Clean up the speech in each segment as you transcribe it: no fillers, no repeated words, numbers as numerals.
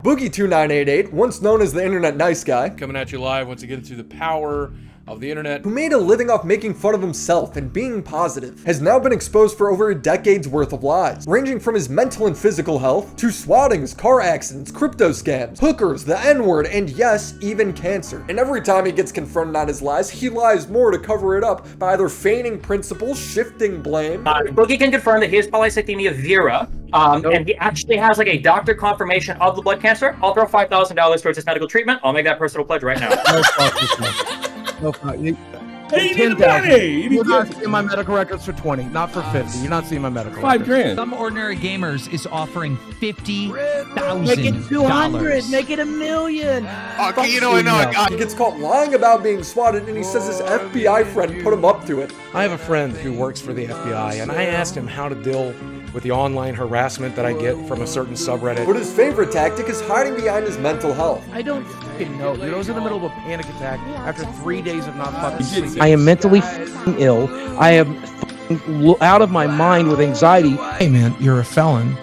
Boogie2988, once known as the internet nice guy, coming at you live once again through the power of the internet, who made a living off making fun of himself and being positive, has now been exposed for over a decade's worth of lies, ranging from his mental and physical health, to swattings, car accidents, crypto scams, hookers, the N-word, and yes, even cancer. And every time he gets confronted on his lies, he lies more to cover it up by either feigning principles, shifting blame. Boogie can confirm that he has polycythemia vera, and he actually has like a doctor confirmation of the blood cancer. I'll throw $5,000 towards his medical treatment. I'll make that personal pledge right now. No fuck. Hey, you need the money! You're not seeing my medical records for 20, not for 50. You're not seeing my medical records. $5,000. Some Ordinary Gamers is offering $50,000. Make it 200. Make it $1 million. Okay, you know what? He gets caught lying about being swatted, and he says his FBI friend put him up to it. I have a friend who works for the FBI, and I asked him how to deal with the online harassment that I get from a certain subreddit. But his favorite tactic is hiding behind his mental health. I don't fucking know, dude. I was in the middle of a panic attack after 3 days of not fucking sleeping. I am mentally fucking ill. I am out of my mind with anxiety. Hey man, you're a felon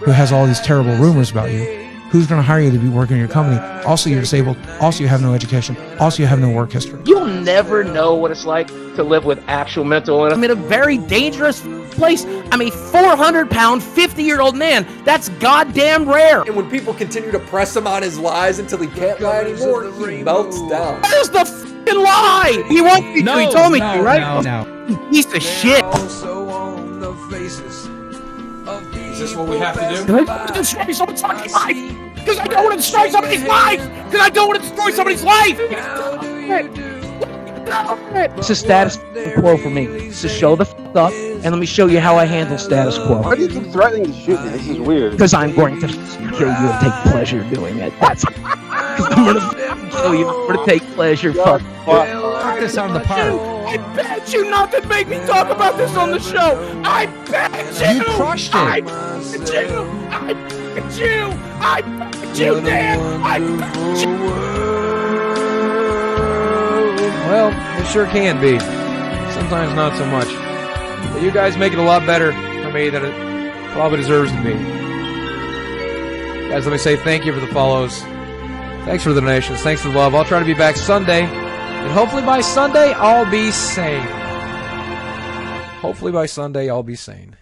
who has all these terrible rumors about you. Who's going to hire you to be working in your company? Also, you're disabled. Also, you have no education. Also, you have no work history. You'll never know what it's like to live with actual mental illness. I'm in a very dangerous place. I'm a 400-pound, 50-year-old man. That's goddamn rare. And when people continue to press him on his lies until he can't lie anymore, he melts down. That is the f***ing lie. He won't be. He told me to, right? No. Piece of shit. is this what we have to do? Can I destroy someone's fucking life? Because I don't want to destroy somebody's life. Because I don't want to destroy somebody's life. It's a status quo for me. To show the f up, and let me show you how I handle status quo. Why do you keep threatening to shoot me? This is weird. Because I'm going to kill you and take pleasure doing it. That's because I'm going to kill you. I'm going to take pleasure. Fuck. Put this on the park. I bet you not to make me talk about this on the show. I bet you. You crushed it. I bet you. I bet you. I bet you, Dan. I bet you. Well, it sure can be. Sometimes not so much. But you guys make it a lot better for me than it probably deserves to be. Guys, let me say thank you for the follows. Thanks for the donations. Thanks for the love. I'll try to be back Sunday. And hopefully by Sunday, I'll be sane. Hopefully by Sunday, I'll be sane.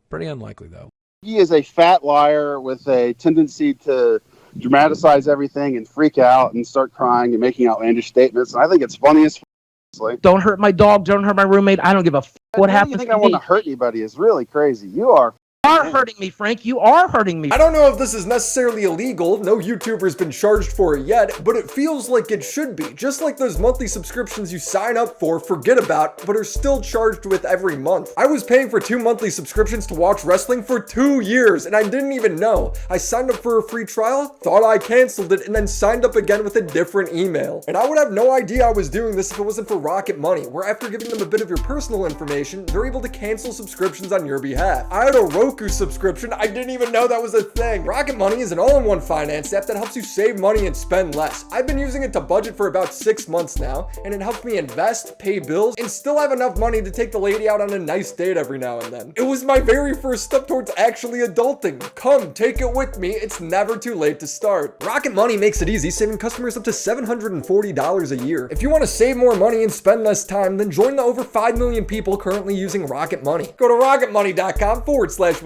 Pretty unlikely, though. He is a fat liar with a tendency to dramatize everything and freak out and start crying and making outlandish statements. And I think it's funny as f***. Don't hurt my dog. Don't hurt my roommate. I don't give a f what happens. You think I want to hurt anybody is really crazy. You are hurting me, Frank. You are hurting me. I don't know if this is necessarily illegal. No YouTuber's been charged for it yet, but it feels like it should be. Just like those monthly subscriptions you sign up for, forget about, but are still charged with every month. I was paying for 2 monthly subscriptions to watch wrestling for 2 years, and I didn't even know. I signed up for a free trial, thought I canceled it, and then signed up again with a different email. And I would have no idea I was doing this if it wasn't for Rocket Money, where after giving them a bit of your personal information, they're able to cancel subscriptions on your behalf. I had a Roku subscription. I didn't even know that was a thing. Rocket Money is an all-in-one finance app that helps you save money and spend less. I've been using it to budget for about 6 months now, and it helps me invest, pay bills, and still have enough money to take the lady out on a nice date every now and then. It was my very first step towards actually adulting. Come, take it with me. It's never too late to start. Rocket Money makes it easy, saving customers up to $740 a year. If you want to save more money and spend less time, then join the over 5 million people currently using Rocket Money. Go to rocketmoney.com/WillyMacShow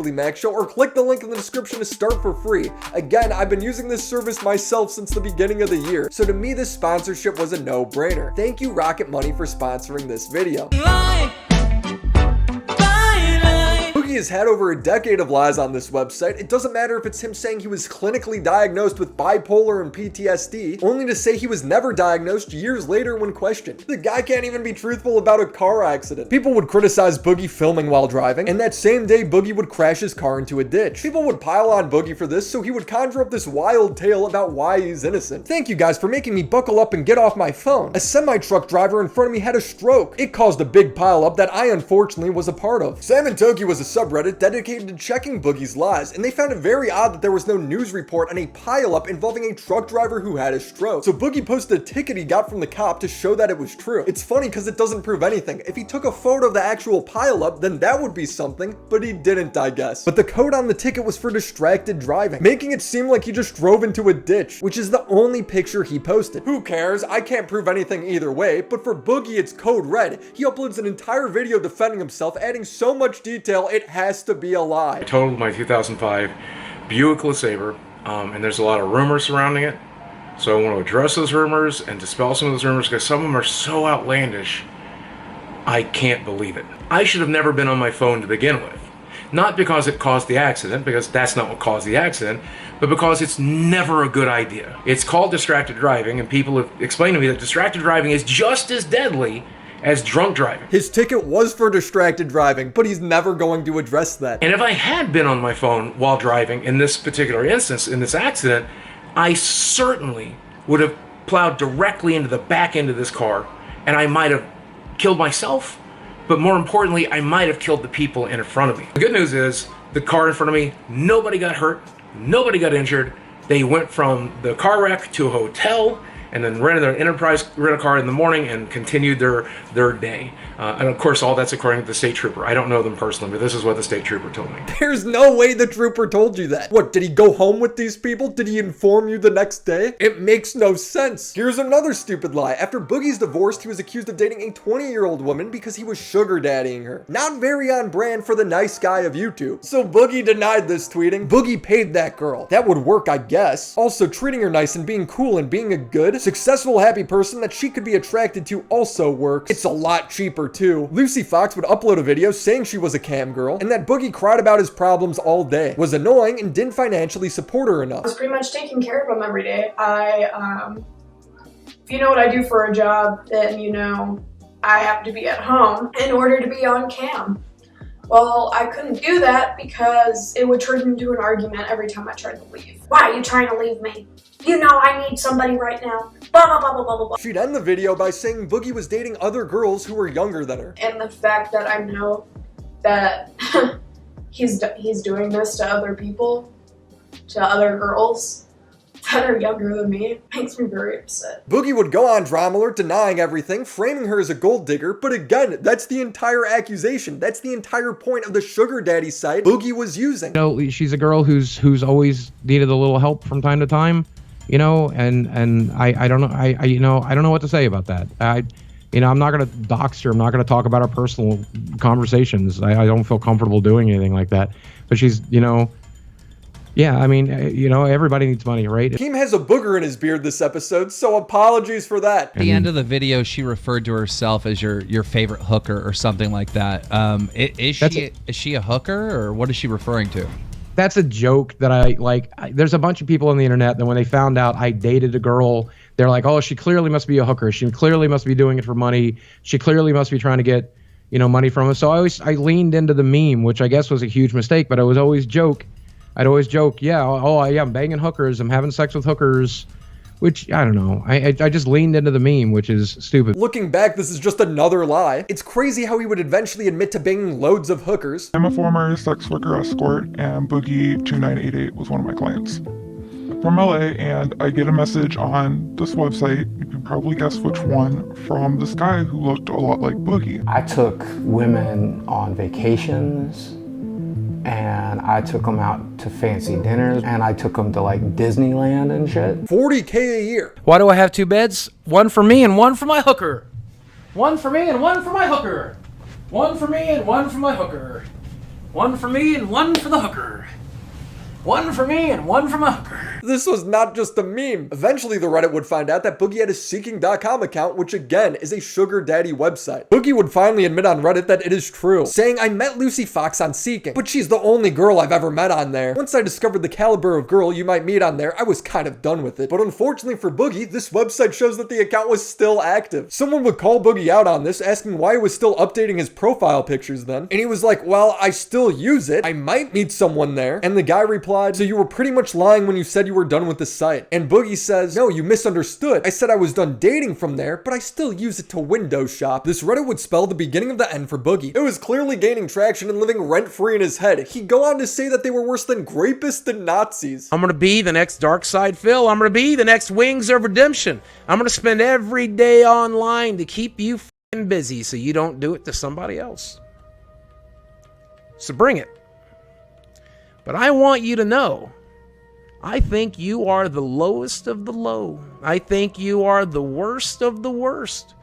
or click the link in the description to start for free. Again, I've been using this service myself since the beginning of the year, so to me this sponsorship was a no-brainer. Thank you Rocket Money for sponsoring this video. Boogie has had over a decade of lies on this website. It doesn't matter if it's him saying he was clinically diagnosed with bipolar and PTSD, only to say he was never diagnosed years later when questioned. The guy can't even be truthful about a car accident. People would criticize Boogie filming while driving, and that same day Boogie would crash his car into a ditch. People would pile on Boogie for this, so he would conjure up this wild tale about why he's innocent. Thank you guys for making me buckle up and get off my phone. A semi-truck driver in front of me had a stroke. It caused a big pile up that I unfortunately was a part of. Sam and Toki was a subreddit dedicated to checking Boogie's lies, and they found it very odd that there was no news report on a pileup involving a truck driver who had a stroke. So Boogie posted a ticket he got from the cop to show that it was true. It's funny because it doesn't prove anything. If he took a photo of the actual pileup, then that would be something, but he didn't, I guess. But the code on the ticket was for distracted driving, making it seem like he just drove into a ditch, which is the only picture he posted. Who cares? I can't prove anything either way, but for Boogie, it's code red. He uploads an entire video defending himself, adding so much detail, it has to be a lie. I totaled my 2005 Buick LeSabre, and there's a lot of rumors surrounding it. So I want to address those rumors and dispel some of those rumors because some of them are so outlandish, I can't believe it. I should have never been on my phone to begin with. Not because it caused the accident, because that's not what caused the accident, but because it's never a good idea. It's called distracted driving, and people have explained to me that distracted driving is just as deadly as drunk driving. His ticket was for distracted driving, but he's never going to address that. And if I had been on my phone while driving in this particular instance, in this accident, I certainly would have plowed directly into the back end of this car, and I might have killed myself, but more importantly, I might have killed the people in front of me. The good news is, the car in front of me, nobody got hurt, nobody got injured. They went from the car wreck to a hotel, and then rented their Enterprise rent-a-car in the morning and continued their day. And of course, all that's according to the state trooper. I don't know them personally, but this is what the state trooper told me. There's no way the trooper told you that. What, did he go home with these people? Did he inform you the next day? It makes no sense. Here's another stupid lie. After Boogie's divorced, he was accused of dating a 20-year-old woman because he was sugar daddying her. Not very on brand for the nice guy of YouTube. So Boogie denied this, tweeting, "Boogie paid that girl. That would work, I guess. Also, treating her nice and being cool and being a good, successful, happy person that she could be attracted to also works. It's a lot cheaper too." Lucy Fox would upload a video saying she was a cam girl and that Boogie cried about his problems all day, was annoying, and didn't financially support her enough. I was pretty much taking care of him every day. If you know what I do for a job, then you know I have to be at home in order to be on cam. Well, I couldn't do that because it would turn into an argument every time I tried to leave. Why are you trying to leave me? You know I need somebody right now. Blah, blah, blah, blah, blah, blah. She'd end the video by saying Boogie was dating other girls who were younger than her. And the fact that I know that he's doing this to other people, to other girls that are younger than me, makes me very upset. Boogie would go on Drama Alert denying everything, framing her as a gold digger, but again, that's the entire accusation. That's the entire point of the sugar daddy site Boogie was using. You know, she's a girl who's always needed a little help from time to time, you know, and I don't know, I don't know what to say about that. I'm not going to dox her. I'm not going to talk about our personal conversations. I don't feel comfortable doing anything like that. But she's, yeah, I mean, everybody needs money, right? Keem has a booger in his beard this episode, so apologies for that. At the end of the video, she referred to herself as your favorite hooker or something like that. Is she a hooker, or what is she referring to? That's a joke that I like. There's a bunch of people on the internet that when they found out I dated a girl, they're like, oh, she clearly must be a hooker. She clearly must be doing it for money. She clearly must be trying to get, money from us. So I leaned into the meme, which I guess was a huge mistake, but I'd always joke, yeah, I'm banging hookers, I'm having sex with hookers, which, I don't know. I just leaned into the meme, which is stupid. Looking back, this is just another lie. It's crazy how he would eventually admit to banging loads of hookers. I'm a former sex worker escort, and Boogie2988 was one of my clients. From LA, and I get a message on this website, you can probably guess which one, from this guy who looked a lot like Boogie. I took women on vacations, and I took them out to fancy dinners, and I took them to like Disneyland and shit. $40K a year. Why do I have two beds? One for me and one for my hooker. One for me and one for my hooker. One for me and one for my hooker. One for me and one for the hooker. One for me and one for my hooker. This was not just a meme. Eventually, the Reddit would find out that Boogie had a Seeking.com account, which again is a sugar daddy website. Boogie would finally admit on Reddit that it is true, saying, I met Lucy Fox on Seeking, but she's the only girl I've ever met on there. Once I discovered the caliber of girl you might meet on there, I was kind of done with it. But unfortunately for Boogie, this website shows that the account was still active. Someone would call Boogie out on this, asking why he was still updating his profile pictures then. And he was like, well, I still use it. I might meet someone there. And the guy replied, so you were pretty much lying when you said you were done with the site. And Boogie says, no, you misunderstood. I said I was done dating from there, but I still use it to window shop. This Reddit would spell the beginning of the end for Boogie. It was clearly gaining traction and living rent-free in his head. He'd go on to say that they were worse than grapists and Nazis. I'm gonna be the next Dark Side Phil. I'm gonna be the next Wings of Redemption. I'm gonna spend every day online to keep you f***ing busy so you don't do it to somebody else. So bring it. But I want you to know, I think you are the lowest of the low. I think you are the worst of the worst.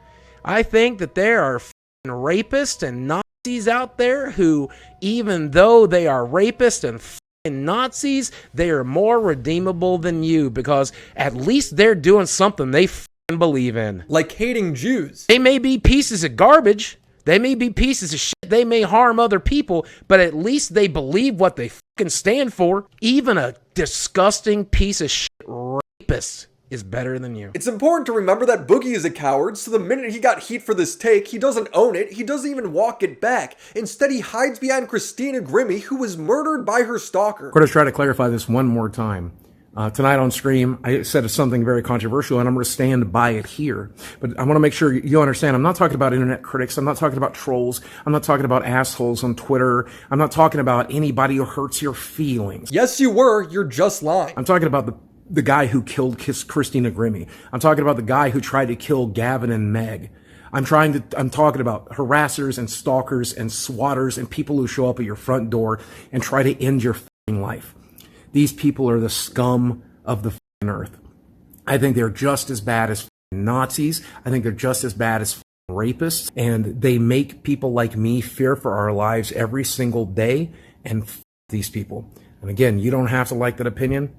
I think that there are f***ing rapists and Nazis out there who, even though they are rapists and f***ing Nazis, they are more redeemable than you because at least they're doing something they f***ing believe in. Like hating Jews. They may be pieces of garbage. They may be pieces of shit. They may harm other people, but at least they believe what they fucking stand for. Even a disgusting piece of shit rapist is better than you. It's important to remember that Boogie is a coward, so the minute he got heat for this take, he doesn't own it, he doesn't even walk it back. Instead, he hides behind Christina Grimmie, who was murdered by her stalker. I'm going to try to clarify this one more time. Tonight on stream, I said something very controversial, and I'm going to stand by it here. But I want to make sure you understand, I'm not talking about internet critics. I'm not talking about trolls. I'm not talking about assholes on Twitter. I'm not talking about anybody who hurts your feelings. Yes, you were. You're just lying. I'm talking about the guy who killed Christina Grimmie. I'm talking about the guy who tried to kill Gavin and Meg. I'm talking about harassers and stalkers and swatters and people who show up at your front door and try to end your f***ing life. These people are the scum of the f***ing earth. I think they're just as bad as f***ing Nazis. I think they're just as bad as f***ing rapists. And they make people like me fear for our lives every single day. And f*** these people. And again, you don't have to like that opinion,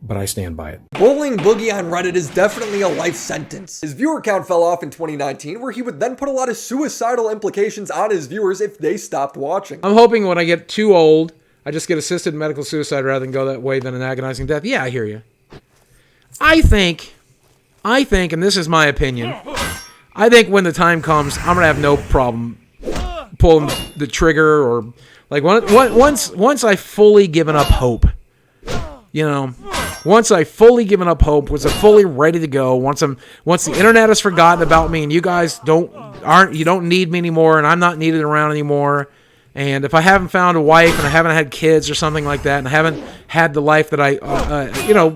but I stand by it. Bullying Boogie on Reddit is definitely a life sentence. His viewer count fell off in 2019, where he would then put a lot of suicidal implications on his viewers if they stopped watching. I'm hoping when I get too old, I just get assisted medical suicide rather than go that way than an agonizing death. Yeah, I hear you. I think, and this is my opinion, I think when the time comes, I'm going to have no problem pulling the trigger or, like, once I've fully given up hope, you know, once I've fully given up hope, once I'm fully ready to go, once the internet has forgotten about me and you guys you don't need me anymore and I'm not needed around anymore. And if I haven't found a wife and I haven't had kids or something like that, and I haven't had the life that I,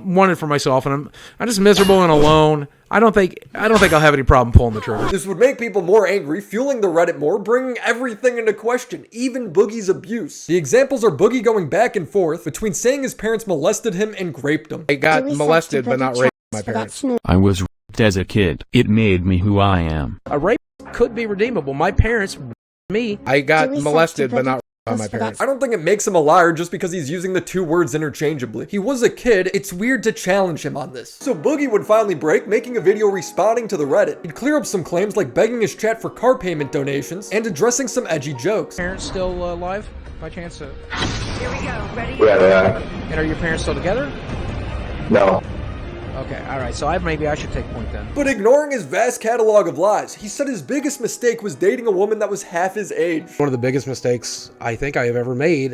wanted for myself, and I'm just miserable and alone, I don't think I'll have any problem pulling the trigger. This would make people more angry, fueling the Reddit more, bringing everything into question, even Boogie's abuse. The examples are Boogie going back and forth between saying his parents molested him and raped him. I got molested, but not raped by my parents. I was raped as a kid. It made me who I am. A rape could be redeemable. My parents me. I got molested, but not by my parents. I don't think it makes him a liar just because he's using the two words interchangeably. He was a kid. It's weird to challenge him on this. So Boogie would finally break, making a video responding to the Reddit. He'd clear up some claims like begging his chat for car payment donations and addressing some edgy jokes. Parents still alive by chance? Here we go. Ready? Yeah, they are. And are your parents still together? No. Okay, alright, so maybe I should take point then. But ignoring his vast catalog of lies, he said his biggest mistake was dating a woman that was half his age. One of the biggest mistakes I think I have ever made,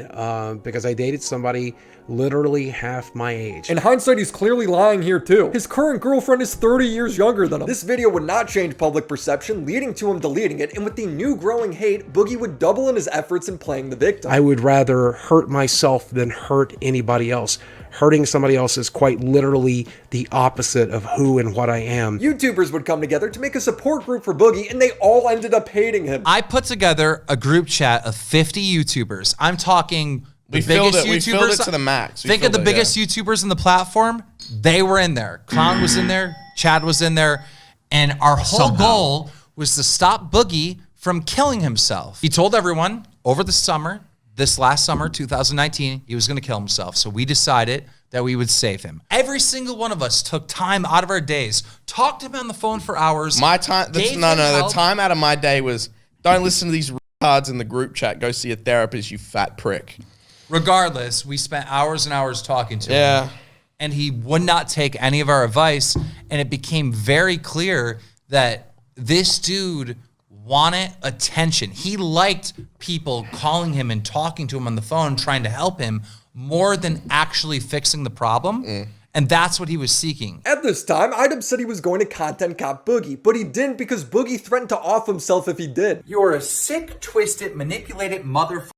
because I dated somebody literally half my age. In hindsight, he's clearly lying here too. His current girlfriend is 30 years younger than him. This video would not change public perception, leading to him deleting it, and with the new growing hate, Boogie would double in his efforts in playing the victim. I would rather hurt myself than hurt anybody else. Hurting somebody else is quite literally the opposite of who and what I am. YouTubers would come together to make a support group for Boogie, and they all ended up hating him. I put together a group chat of 50 YouTubers. I'm talking the biggest YouTubers. We filled it to the max. Think of the biggest YouTubers on the platform. They were in there. Clown was in there. Chad was in there. And our whole goal was to stop Boogie from killing himself. He told everyone over the summer, this last summer, 2019, he was going to kill himself. So we decided that we would save him. Every single one of us took time out of our days, talked to him on the phone for hours. My time, the time out of my day was, don't listen to these retards in the group chat. Go see a therapist, you fat prick. Regardless, we spent hours and hours talking to him. And he would not take any of our advice. And it became very clear that this dude wanted attention. He liked people calling him and talking to him on the phone, trying to help him more than actually fixing the problem. And that's what he was seeking. At this time, Idub said he was going to content cop Boogie, but he didn't because Boogie threatened to off himself if he did. You're a sick, twisted, manipulated motherfucker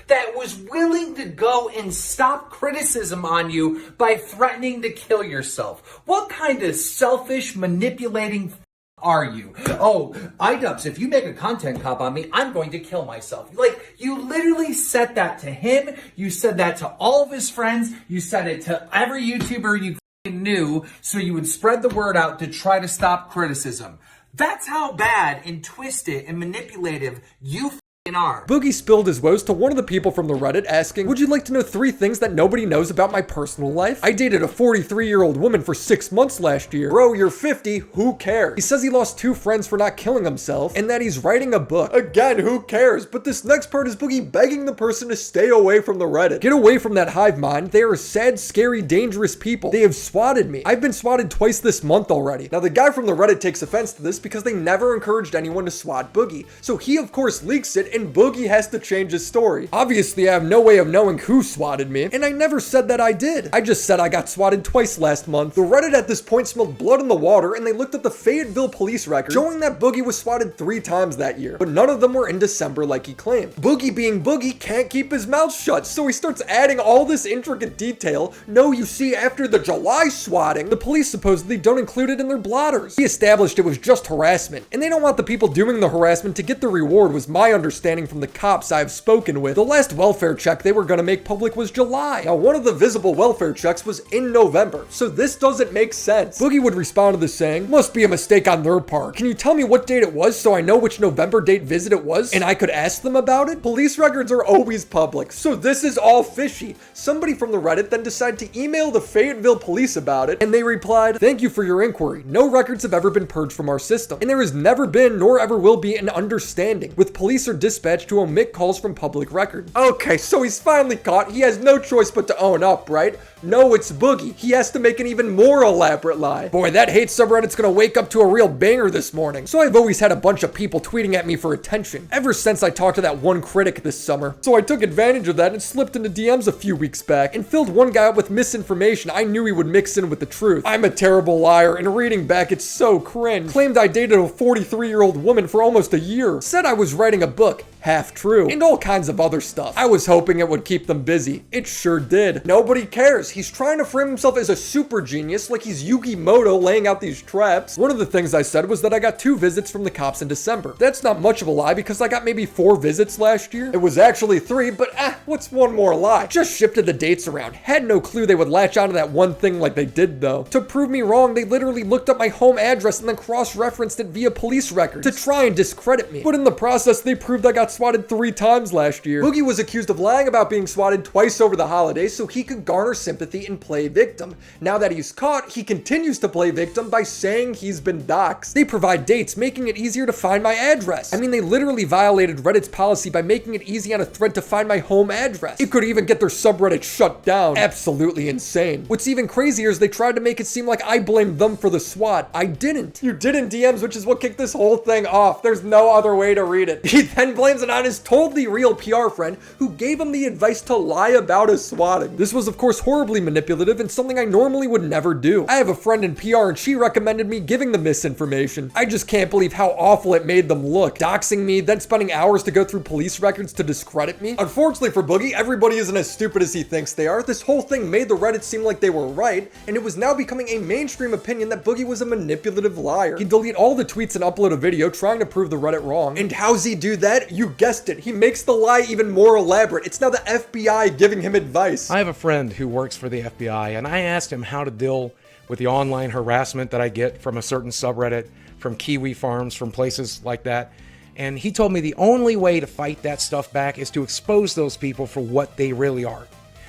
that was willing to go and stop criticism on you by threatening to kill yourself. What kind of selfish, manipulating are you? Oh, Idubs, if you make a content cop on me, I'm going to kill myself. Like, you literally said that to him. You said that to all of his friends. You said it to every YouTuber you knew so you would spread the word out to try to stop criticism. That's how bad and twisted and manipulative you are. Boogie spilled his woes to one of the people from the Reddit asking, would you like to know 3 things that nobody knows about my personal life? I dated a 43-year-old woman for 6 months last year. Bro, you're 50, who cares? He says he lost 2 friends for not killing himself and that he's writing a book. Again, who cares? But this next part is Boogie begging the person to stay away from the Reddit. Get away from that hive mind. They are sad, scary, dangerous people. They have swatted me. I've been swatted twice this month already. Now, the guy from the Reddit takes offense to this because they never encouraged anyone to swat Boogie. So he, of course, leaks it and Boogie has to change his story. Obviously, I have no way of knowing who swatted me, and I never said that I did. I just said I got swatted twice last month. The Reddit at this point smelled blood in the water, and they looked at the Fayetteville police record, showing that Boogie was swatted 3 times that year, but none of them were in December like he claimed. Boogie being Boogie can't keep his mouth shut, so he starts adding all this intricate detail. No, you see, after the July swatting, the police supposedly don't include it in their blotters. He established it was just harassment, and they don't want the people doing the harassment to get the reward, was my understanding from the cops I've spoken with. The last welfare check they were going to make public was July. Now, one of the visible welfare checks was in November, so this doesn't make sense. Boogie would respond to this saying, must be a mistake on their part. Can you tell me what date it was so I know which November date visit it was and I could ask them about it? Police records are always public, so this is all fishy. Somebody from the Reddit then decided to email the Fayetteville police about it, and they replied, thank you for your inquiry. No records have ever been purged from our system, and there has never been nor ever will be an understanding with police or dispatch to omit calls from public record. Okay, so he's finally caught. He has no choice but to own up, right? No, it's Boogie. He has to make an even more elaborate lie. Boy, that hate subreddit's gonna wake up to a real banger this morning. So I've always had a bunch of people tweeting at me for attention, ever since I talked to that one critic this summer. So I took advantage of that and slipped into DMs a few weeks back and filled one guy up with misinformation I knew he would mix in with the truth. I'm a terrible liar, and reading back, it's so cringe. Claimed I dated a 43-year-old woman for almost a year. Said I was writing a book. Half true, and all kinds of other stuff. I was hoping it would keep them busy. It sure did. Nobody cares. He's trying to frame himself as a super genius, like he's Yugi Moto laying out these traps. One of the things I said was that I got 2 visits from the cops in December. That's not much of a lie because I got maybe 4 visits last year. It was actually 3, but what's one more lie? Just shifted the dates around. Had no clue they would latch onto that one thing like they did though. To prove me wrong, they literally looked up my home address and then cross-referenced it via police records to try and discredit me. But in the process, they proved I got swatted 3 times last year. Boogie was accused of lying about being swatted twice over the holidays so he could garner sympathy and play victim. Now that he's caught, he continues to play victim by saying he's been doxxed. They provide dates, making it easier to find my address. I mean, they literally violated Reddit's policy by making it easy on a thread to find my home address. It could even get their subreddit shut down. Absolutely insane. What's even crazier is they tried to make it seem like I blamed them for the swat. I didn't. You did in DMs, which is what kicked this whole thing off. There's no other way to read it. He then blames it on his totally real PR friend who gave him the advice to lie about his swatting. This was of course horribly manipulative and something I normally would never do. I have a friend in PR and she recommended me giving the misinformation. I just can't believe how awful it made them look. Doxing me, then spending hours to go through police records to discredit me. Unfortunately for Boogie, everybody isn't as stupid as he thinks they are. This whole thing made the Reddit seem like they were right, and it was now becoming a mainstream opinion that Boogie was a manipulative liar. He'd delete all the tweets and upload a video trying to prove the Reddit wrong. And how's he do that? You guessed it. He makes the lie even more elaborate. It's now the FBI giving him advice. I have a friend who works for the FBI, and I asked him how to deal with the online harassment that I get from a certain subreddit, from kiwi farms, from places like that. And he told me the only way to fight that stuff back is to expose those people for what they really are.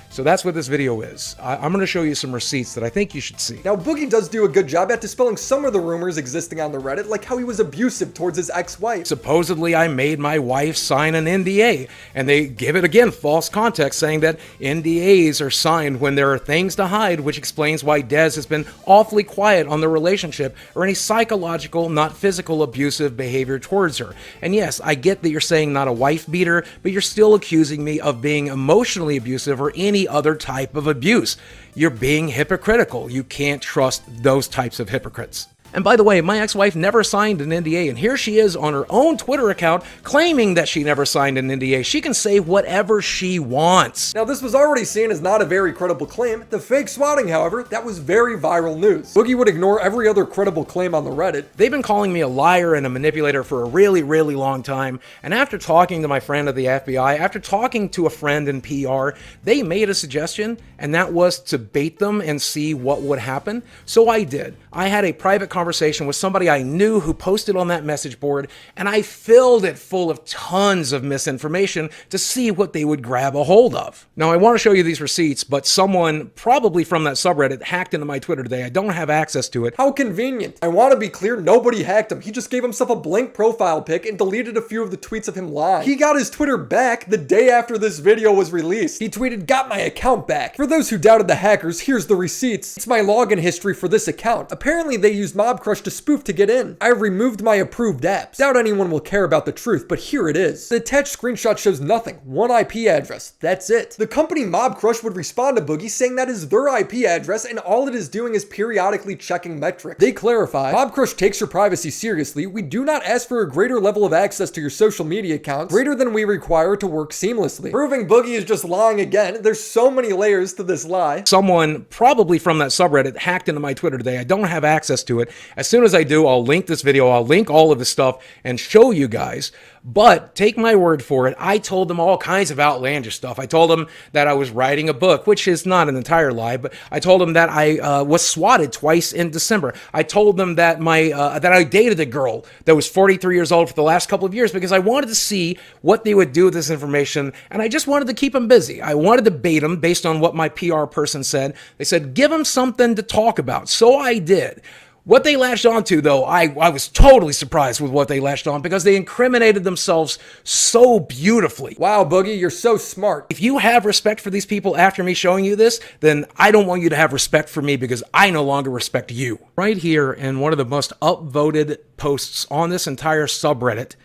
So that's what this video is. I'm going to show you some receipts that I think you should see. Now, Boogie does do a good job at dispelling some of the rumors existing on the Reddit, like how he was abusive towards his ex-wife. Supposedly, I made my wife sign an NDA, and they give it, again, false context, saying that NDAs are signed when there are things to hide, which explains why Dez has been awfully quiet on the relationship or any psychological, not physical, abusive behavior towards her. And yes, I get that you're saying not a wife beater, but you're still accusing me of being emotionally abusive or any any other type of abuse. You're being hypocritical. You can't trust those types of hypocrites. And by the way, my ex-wife never signed an NDA, and here she is on her own Twitter account claiming that she never signed an NDA. She can say whatever she wants. Now, this was already seen as not a very credible claim. The fake swatting, however, that was very viral news. Boogie would ignore every other credible claim on the Reddit. They've been calling me a liar and a manipulator for a really, really long time, and after talking to my friend at the FBI, after talking to a friend in PR, they made a suggestion, and that was to bait them and see what would happen. So I did. I had a private conversation with somebody I knew who posted on that message board, and I filled it full of tons of misinformation to see what they would grab a hold of. Now, I want to show you these receipts, but someone, probably from that subreddit, hacked into my Twitter today. I don't have access to it. How convenient. I want to be clear, nobody hacked him. He just gave himself a blank profile pic and deleted a few of the tweets of him lying. He got his Twitter back the day after this video was released. He tweeted, "Got my account back. For those who doubted the hackers, here's the receipts. It's my login history for this account. Apparently they used MobCrush to spoof to get in. I removed my approved apps. Doubt anyone will care about the truth, but here it is." The attached screenshot shows nothing. One IP address. That's it. The company MobCrush would respond to Boogie saying that is their IP address and all it is doing is periodically checking metrics. They clarify, "MobCrush takes your privacy seriously. We do not ask for a greater level of access to your social media accounts, greater than we require to work seamlessly." Proving Boogie is just lying again. There's so many layers to this lie. Someone, probably from that subreddit, hacked into my Twitter today. I don't have access to it. As soon as I do, I'll link this video, I'll link all of this stuff and show you guys. But take my word for it, I told them all kinds of outlandish stuff. I told them that I was writing a book, which is not an entire lie, but I told them that I was swatted twice in December. I told them that that I dated a girl that was 43 years old for the last couple of years because I wanted to see what they would do with this information, and I just wanted to keep them busy. I wanted to bait them based on what my PR person said. They said, give them something to talk about. So I did. What they latched onto, though, I was totally surprised with what they latched on because they incriminated themselves so beautifully. Wow, Boogie, you're so smart. If you have respect for these people after me showing you this, then I don't want you to have respect for me because I no longer respect you. Right here in one of the most upvoted posts on this entire subreddit,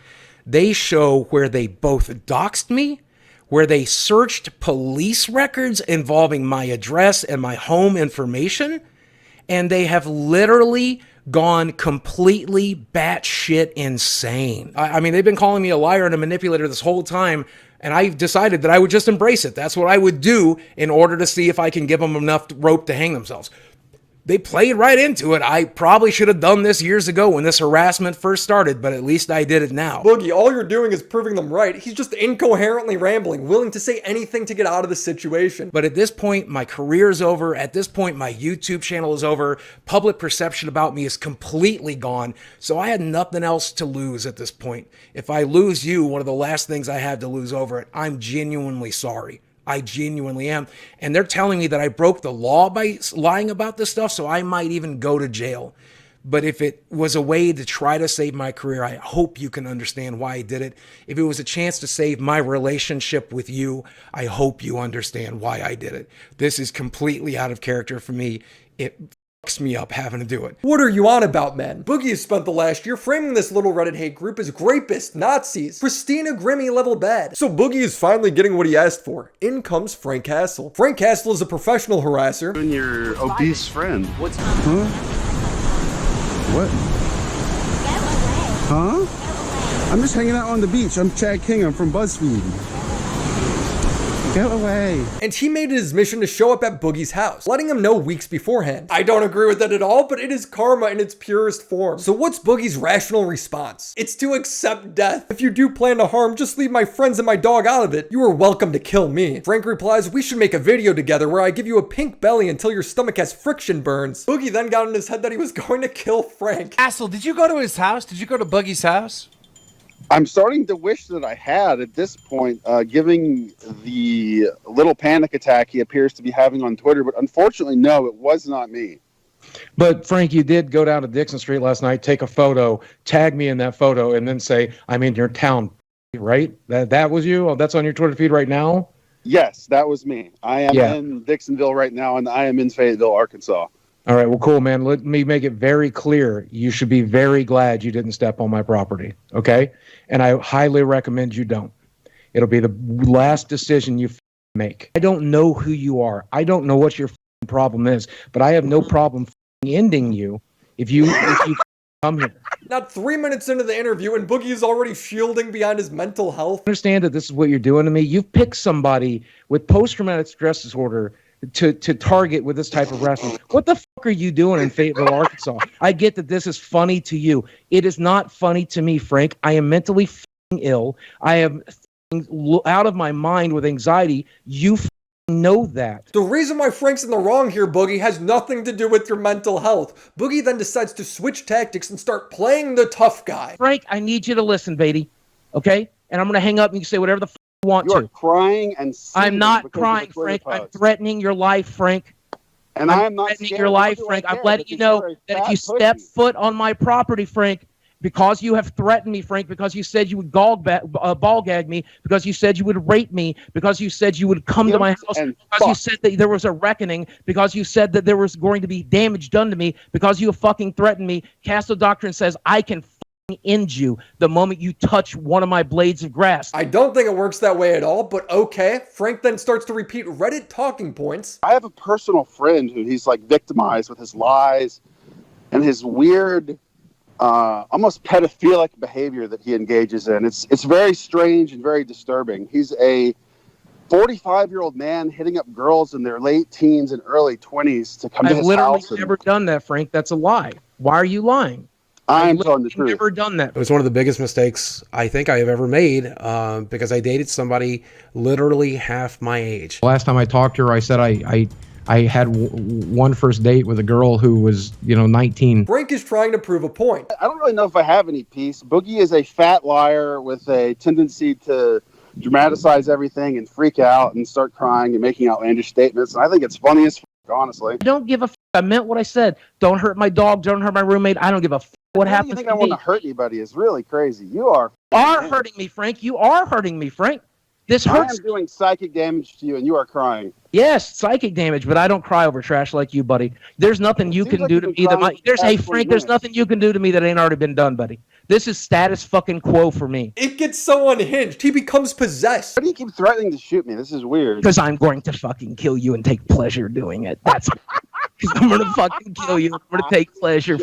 they show where they both doxed me, where they searched police records involving my address and my home information, and they have literally gone completely batshit insane. I mean, they've been calling me a liar and a manipulator this whole time, and I decided that I would just embrace it. That's what I would do in order to see if I can give them enough rope to hang themselves. They played right into it. I probably should have done this years ago when this harassment first started, but at least I did it now. Boogie, all you're doing is proving them right. He's just incoherently rambling, willing to say anything to get out of the situation. But at this point, my career is over. At this point, my YouTube channel is over. Public perception about me is completely gone. So I had nothing else to lose at this point. If I lose you, one of the last things I had to lose over it, I'm genuinely sorry. I genuinely am. And they're telling me that I broke the law by lying about this stuff, so I might even go to jail. But if it was a way to try to save my career, I hope you can understand why I did it. If it was a chance to save my relationship with you, I hope you understand why I did it. This is completely out of character for me. It fucks me up having to do it. What are you on about, man? Boogie has spent the last year framing this little Reddit hate group as rapists, Nazis, Christina Grimmie level bad. So Boogie is finally getting what he asked for. In comes Frank Castle. Frank Castle is a professional harasser. And your obese friend. What's Huh? What? Huh? I'm just hanging out on the beach. I'm Chad King. I'm from BuzzFeed. Go away. And he made it his mission to show up at Boogie's house, letting him know weeks beforehand. I don't agree with that at all, but it is karma in its purest form. So what's Boogie's rational response? It's to accept death. If you do plan to harm, just leave my friends and my dog out of it. You are welcome to kill me. Frank replies, we should make a video together where I give you a pink belly until your stomach has friction burns. Boogie then got in his head that he was going to kill Frank. Castle, did you go to his house? Did you go to Boogie's house? I'm starting to wish that I had at this point, given the little panic attack he appears to be having on Twitter. But unfortunately, no, it was not me. But Frank, you did go down to Dixon Street last night, take a photo, tag me in that photo, and then say, I'm in your town, right? That was you? Oh, that's on your Twitter feed right now? Yes, that was me. I am in Dixonville right now, and I am in Fayetteville, Arkansas. All right, well, cool, man. Let me make it very clear. You should be very glad you didn't step on my property, okay? And I highly recommend you don't. It'll be the last decision you make. I don't know who you are. I don't know what your problem is, but I have no problem ending you if you come here. Not 3 minutes into the interview and Boogie is already shielding behind his mental health. Understand that this is what you're doing to me. You've picked somebody with post-traumatic stress disorder to target with this type of harassment. What the fuck are you doing in Fayetteville, Arkansas? I get that this is funny to you. It is not funny to me, Frank. I am mentally ill. I am out of my mind with anxiety. You know that. The reason why Frank's in the wrong here, Boogie, has nothing to do with your mental health. Boogie then decides to switch tactics and start playing the tough guy. Frank, I need you to listen, Beatty. Okay? And I'm going to hang up and you can say whatever the fuck you want to. You're crying and I'm not crying, Frank. I'm threatening your life, Frank. And I'm not threatening your life, Frank. I'm letting you know that if you step foot on my property, Frank, because you have threatened me, Frank, because you said you would ball gag me, because you said you would rape me, because you said you would come to my house, because you said that there was a reckoning, because you said that there was going to be damage done to me, because you have fucking threatened me. Castle Doctrine says I can end you the moment you touch one of my blades of grass. I don't think it works that way at all, but okay. Frank then starts to repeat Reddit talking points. I have a personal friend who he's like victimized with his lies and his weird almost pedophilic behavior that he engages in. It's very strange and very disturbing. He's a 45-year-old man hitting up girls in their late teens and early 20s to come to his house. I've literally never done that, Frank. That's a lie. Why are you lying? I'm telling the truth. Never done that. It was one of the biggest mistakes I think I have ever made because I dated somebody literally half my age. Last time I talked to her, I said I had one first date with a girl who was, 19. Frank is trying to prove a point. I don't really know if I have any peace. Boogie is a fat liar with a tendency to dramatize everything and freak out and start crying and making outlandish statements. And I think it's funny as fuck, honestly. I don't give a fuck. I meant what I said. Don't hurt my dog. Don't hurt my roommate. I don't give a fuck what happens. You think I want to hurt anybody is really crazy. You are hurting me, Frank. You are hurting me, Frank. This hurts. I am doing psychic damage to you, and you are crying. Yes, psychic damage, but I don't cry over trash like you, buddy. There's nothing you can do to me that Frank, there's nothing you can do to me that ain't already been done, buddy. This is status fucking quo for me. It gets so unhinged. He becomes possessed. Why do you keep threatening to shoot me? This is weird. Because I'm going to fucking kill you and take pleasure doing it. That's because I'm gonna fucking kill you. I'm gonna take pleasure.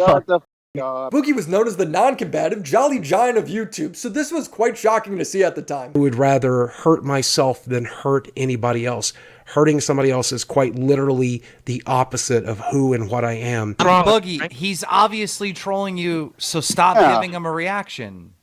Boogie was known as the non-combative Jolly Giant of YouTube, so this was quite shocking to see at the time. I would rather hurt myself than hurt anybody else. Hurting somebody else is quite literally the opposite of who and what I am. Boogie, he's obviously trolling you, so stop giving him a reaction.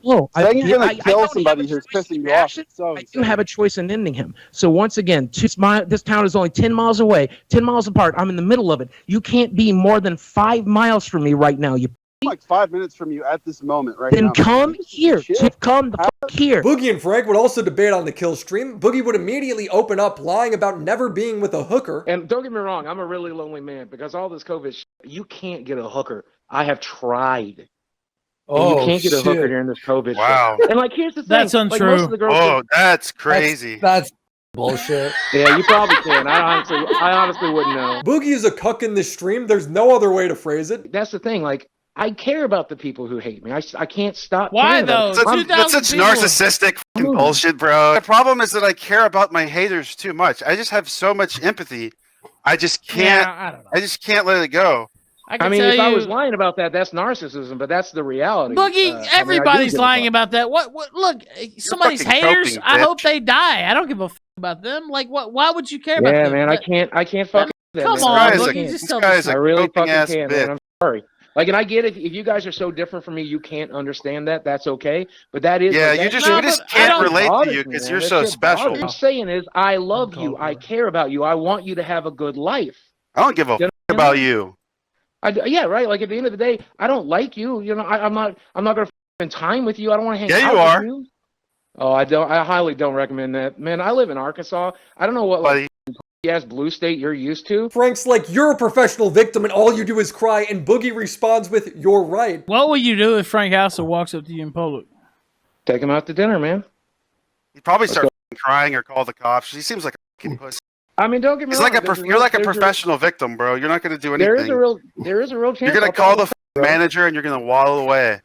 Oh, saying you're going to kill somebody who's pissing you off. I do have a choice in ending him. So once again, this town is only 10 miles away, 10 miles apart. I'm in the middle of it. You can't be more than 5 miles from me right now. I'm like 5 minutes from you at this moment right now. Then come here. Come the fuck here. Boogie and Frank would also debate on the kill stream. Boogie would immediately open up lying about never being with a hooker. And don't get me wrong, I'm a really lonely man because all this COVID shit, you can't get a hooker. I have tried. You can't get a hooker during this COVID. Wow. Shit. And like, here's the thing. That's untrue. Like, most of the girls that's crazy. That's bullshit. Yeah, you probably can. I honestly wouldn't know. Boogie is a cuck in this stream. There's no other way to phrase it. That's the thing. Like, I care about the people who hate me. I can't stop. Why though? That's such narcissistic fucking bullshit, bro. The problem is that I care about my haters too much. I just have so much empathy. I just can't. Yeah, I just can't let it go. I mean, if I was lying about that, that's narcissism, but that's the reality. Boogie, everybody's lying about that. What? Look, somebody's haters. Coping, I hope they die. I don't give a fuck about them. Like, what? Why would you care about them? Yeah, man, I can't fucking. Come on, Boogie, just tell me. I really fucking can't, man. I'm sorry. Like, and I get it. If you guys are so different from me, you can't understand that. That's okay. But that is. Yeah, you just can't relate to you because you're so special. What I'm saying is, I love you. I care about you. I want you to have a good life. I don't give a fuck about you. Yeah, right. Like at the end of the day, I don't like you. You know, I'm not gonna spend time with you. I don't want to hang out with you. Oh, I don't. I highly don't recommend that, man. I live in Arkansas. I don't know what like ass blue state you're used to. Frank's like, you're a professional victim, and all you do is cry. And Boogie responds with, "You're right." What will you do if Frank Hassel walks up to you in public? Take him out to dinner, man. He'd probably start crying or call the cops. He seems like a fucking pussy. I mean, don't get me wrong. You're like a professional victim, bro. You're not going to do anything. There is a real chance. You're going to call the manager and you're going to waddle away.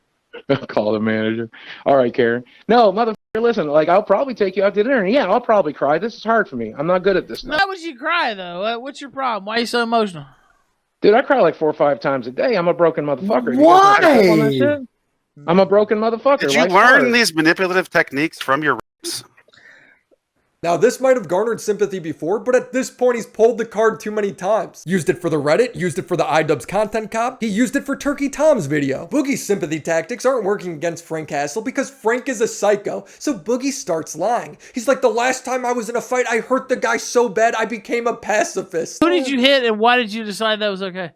Call the manager. All right, Karen. No, motherfucker, listen, like, I'll probably take you out to dinner. And yeah, I'll probably cry. This is hard for me. I'm not good at this. Why would you cry, though? What's your problem? Why are you so emotional? Dude, I cry like 4 or 5 times a day. I'm a broken motherfucker. Why? You guys wanna pick up on that shit? I'm a broken motherfucker. Did you Life's learn hard. these manipulative techniques from your rapes? Now, this might have garnered sympathy before, but at this point, he's pulled the card too many times. Used it for the Reddit, used it for the iDubbbz content cop, he used it for Turkey Tom's video. Boogie's sympathy tactics aren't working against Frank Castle because Frank is a psycho, so Boogie starts lying. He's like, the last time I was in a fight, I hurt the guy so bad I became a pacifist. Who did you hit, and why did you decide that was okay?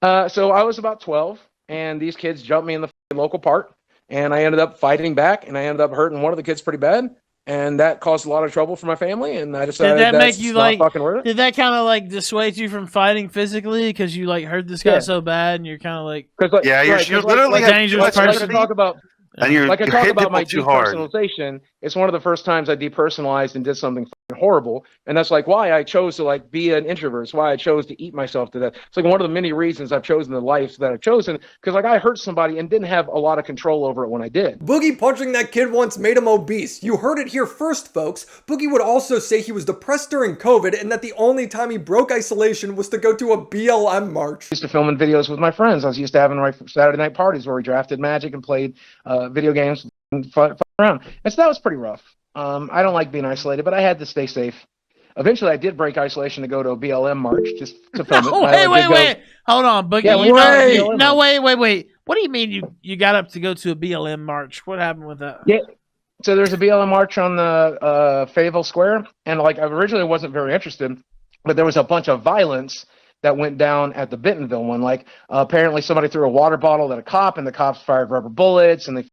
So I was about 12, and these kids jumped me in the local park, and I ended up fighting back, and I ended up hurting one of the kids pretty bad. And that caused a lot of trouble for my family, and I decided Did that that's make you not like? fucking worth it. Did that kind of like dissuade you from fighting physically because you like hurt this guy Yeah. so bad, and you're kind of like, Yeah, you're literally like a dangerous like I person. talk about, and you're like I talk hitting about my people too hard. depersonalization. It's one of the first times I depersonalized and did something fucking horrible, and that's like why I chose to like be an introvert. It's why I chose to eat myself to death. It's like one of the many reasons I've chosen the life that I've chosen, because like I hurt somebody and didn't have a lot of control over it when I did. Boogie punching that kid once made him obese. You heard it here first, folks. Boogie would also say he was depressed during COVID and that the only time he broke isolation was to go to a BLM march. I used to filming videos with my friends. I was used to having like Saturday night parties where we drafted Magic and played video games and fun around. And so that was pretty rough. I don't like being isolated, but I had to stay safe. Eventually, I did break isolation to go to a BLM march just to film it. Wait. Hold on, Boogie. Yeah, Wait. What do you mean you got up to go to a BLM march? What happened with that? Yeah. So there's a BLM march on the Fayetteville Square, and like I originally wasn't very interested, but there was a bunch of violence that went down at the Bentonville one. Like apparently somebody threw a water bottle at a cop, and the cops fired rubber bullets, and they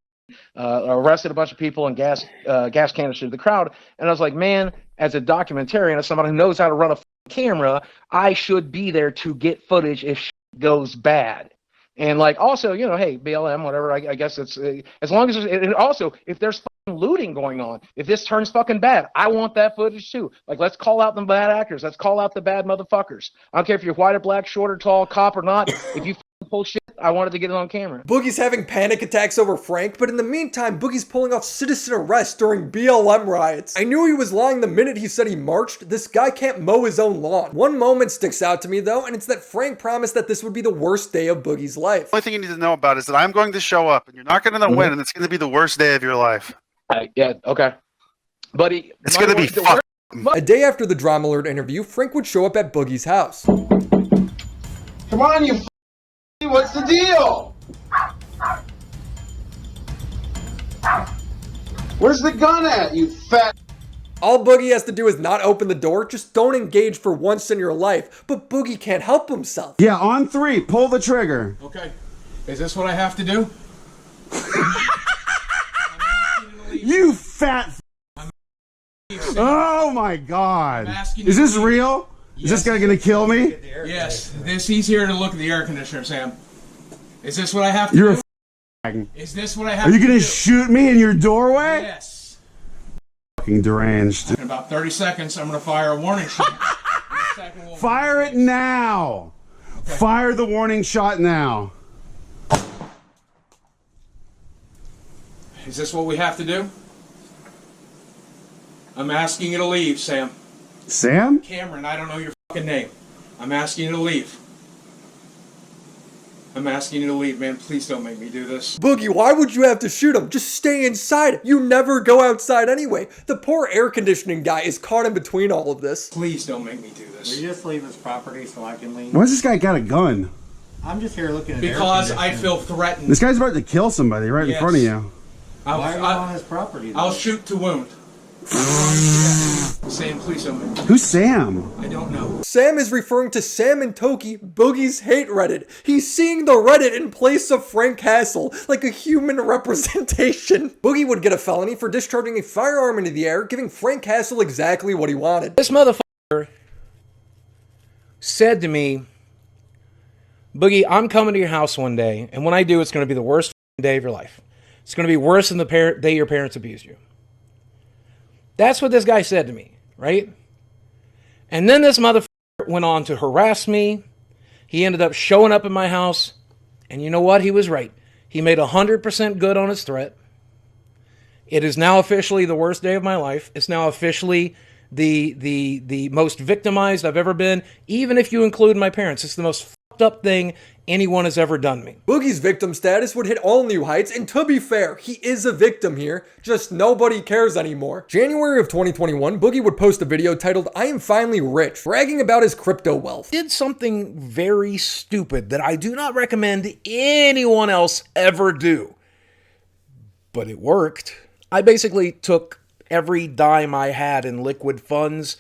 arrested a bunch of people and gas canisters to the crowd. And I was like, man, as a documentarian, as somebody who knows how to run a camera, I should be there to get footage if shit goes bad. And like, also, you know, hey, BLM, whatever. I guess it's as long as and also if there's fucking looting going on, if this turns fucking bad, I want that footage too. Like, let's call out the bad actors. Let's call out the bad motherfuckers. I don't care if you're white or black, short or tall, cop or not. If you pull shit, I wanted to get it on camera. Boogie's having panic attacks over Frank, but in the meantime, Boogie's pulling off citizen arrest during BLM riots. I knew he was lying the minute he said he marched. This guy can't mow his own lawn. One moment sticks out to me though, and it's that Frank promised that this would be the worst day of Boogie's life. The only thing you need to know about is that I'm going to show up, and you're not going to win, and it's going to be the worst day of your life. Yeah, okay. Buddy, it's going to be fucked. A day after the Drama Alert interview, Frank would show up at Boogie's house. Come on, you what's the deal? Where's the gun at, you fat? All Boogie has to do is not open the door, just don't engage for once in your life. But Boogie can't help himself. Yeah, on 3, pull the trigger. Okay. Is this what I have to do? You fat Oh my god. Is this real? Is this guy gonna kill me? Yes. He's here to look at the air conditioner, Sam. Is this what I have to You're do? a Is this what I have Are you to gonna do? shoot me in your doorway? Yes. Fucking deranged. In about 30 seconds, I'm going to fire a warning shot. Fire it now. Okay. Fire the warning shot now. Is this what we have to do? I'm asking you to leave, Sam. Sam? Cameron, I don't know your fucking name. I'm asking you to leave. I'm asking you to leave, man. Please don't make me do this. Boogie, why would you have to shoot him? Just stay inside. You never go outside anyway. The poor air conditioning guy is caught in between all of this. Please don't make me do this. Will you just leave his property so I can leave? Why's this guy got a gun? I'm just here looking at Because I feel threatened. This guy's about to kill somebody right in front of you. Why are you on his property? I'll shoot to wound. Sam, please don't make me. Who's Sam? I don't know. Sam is referring to Sam and Toki, Boogie's hate Reddit. He's seeing the Reddit in place of Frank Castle, like a human representation. Boogie would get a felony for discharging a firearm into the air, giving Frank Castle exactly what he wanted. This motherfucker said to me, Boogie, I'm coming to your house one day, and when I do, it's going to be the worst day of your life. It's going to be worse than the day your parents abused you. That's what this guy said to me, right? And then this motherfucker went on to harass me. He ended up showing up at my house. And you know what? He was right. He made 100% good on his threat. It is now officially the worst day of my life. It's now officially the most victimized I've ever been, even if you include my parents. It's the most fucked up thing anyone has ever done me. Boogie's victim status would hit all new heights, and to be fair, he is a victim here, just nobody cares anymore. January of 2021, Boogie would post a video titled, "I am finally rich," bragging about his crypto wealth. Did something very stupid that I do not recommend anyone else ever do. But it worked. I basically took every dime I had in liquid funds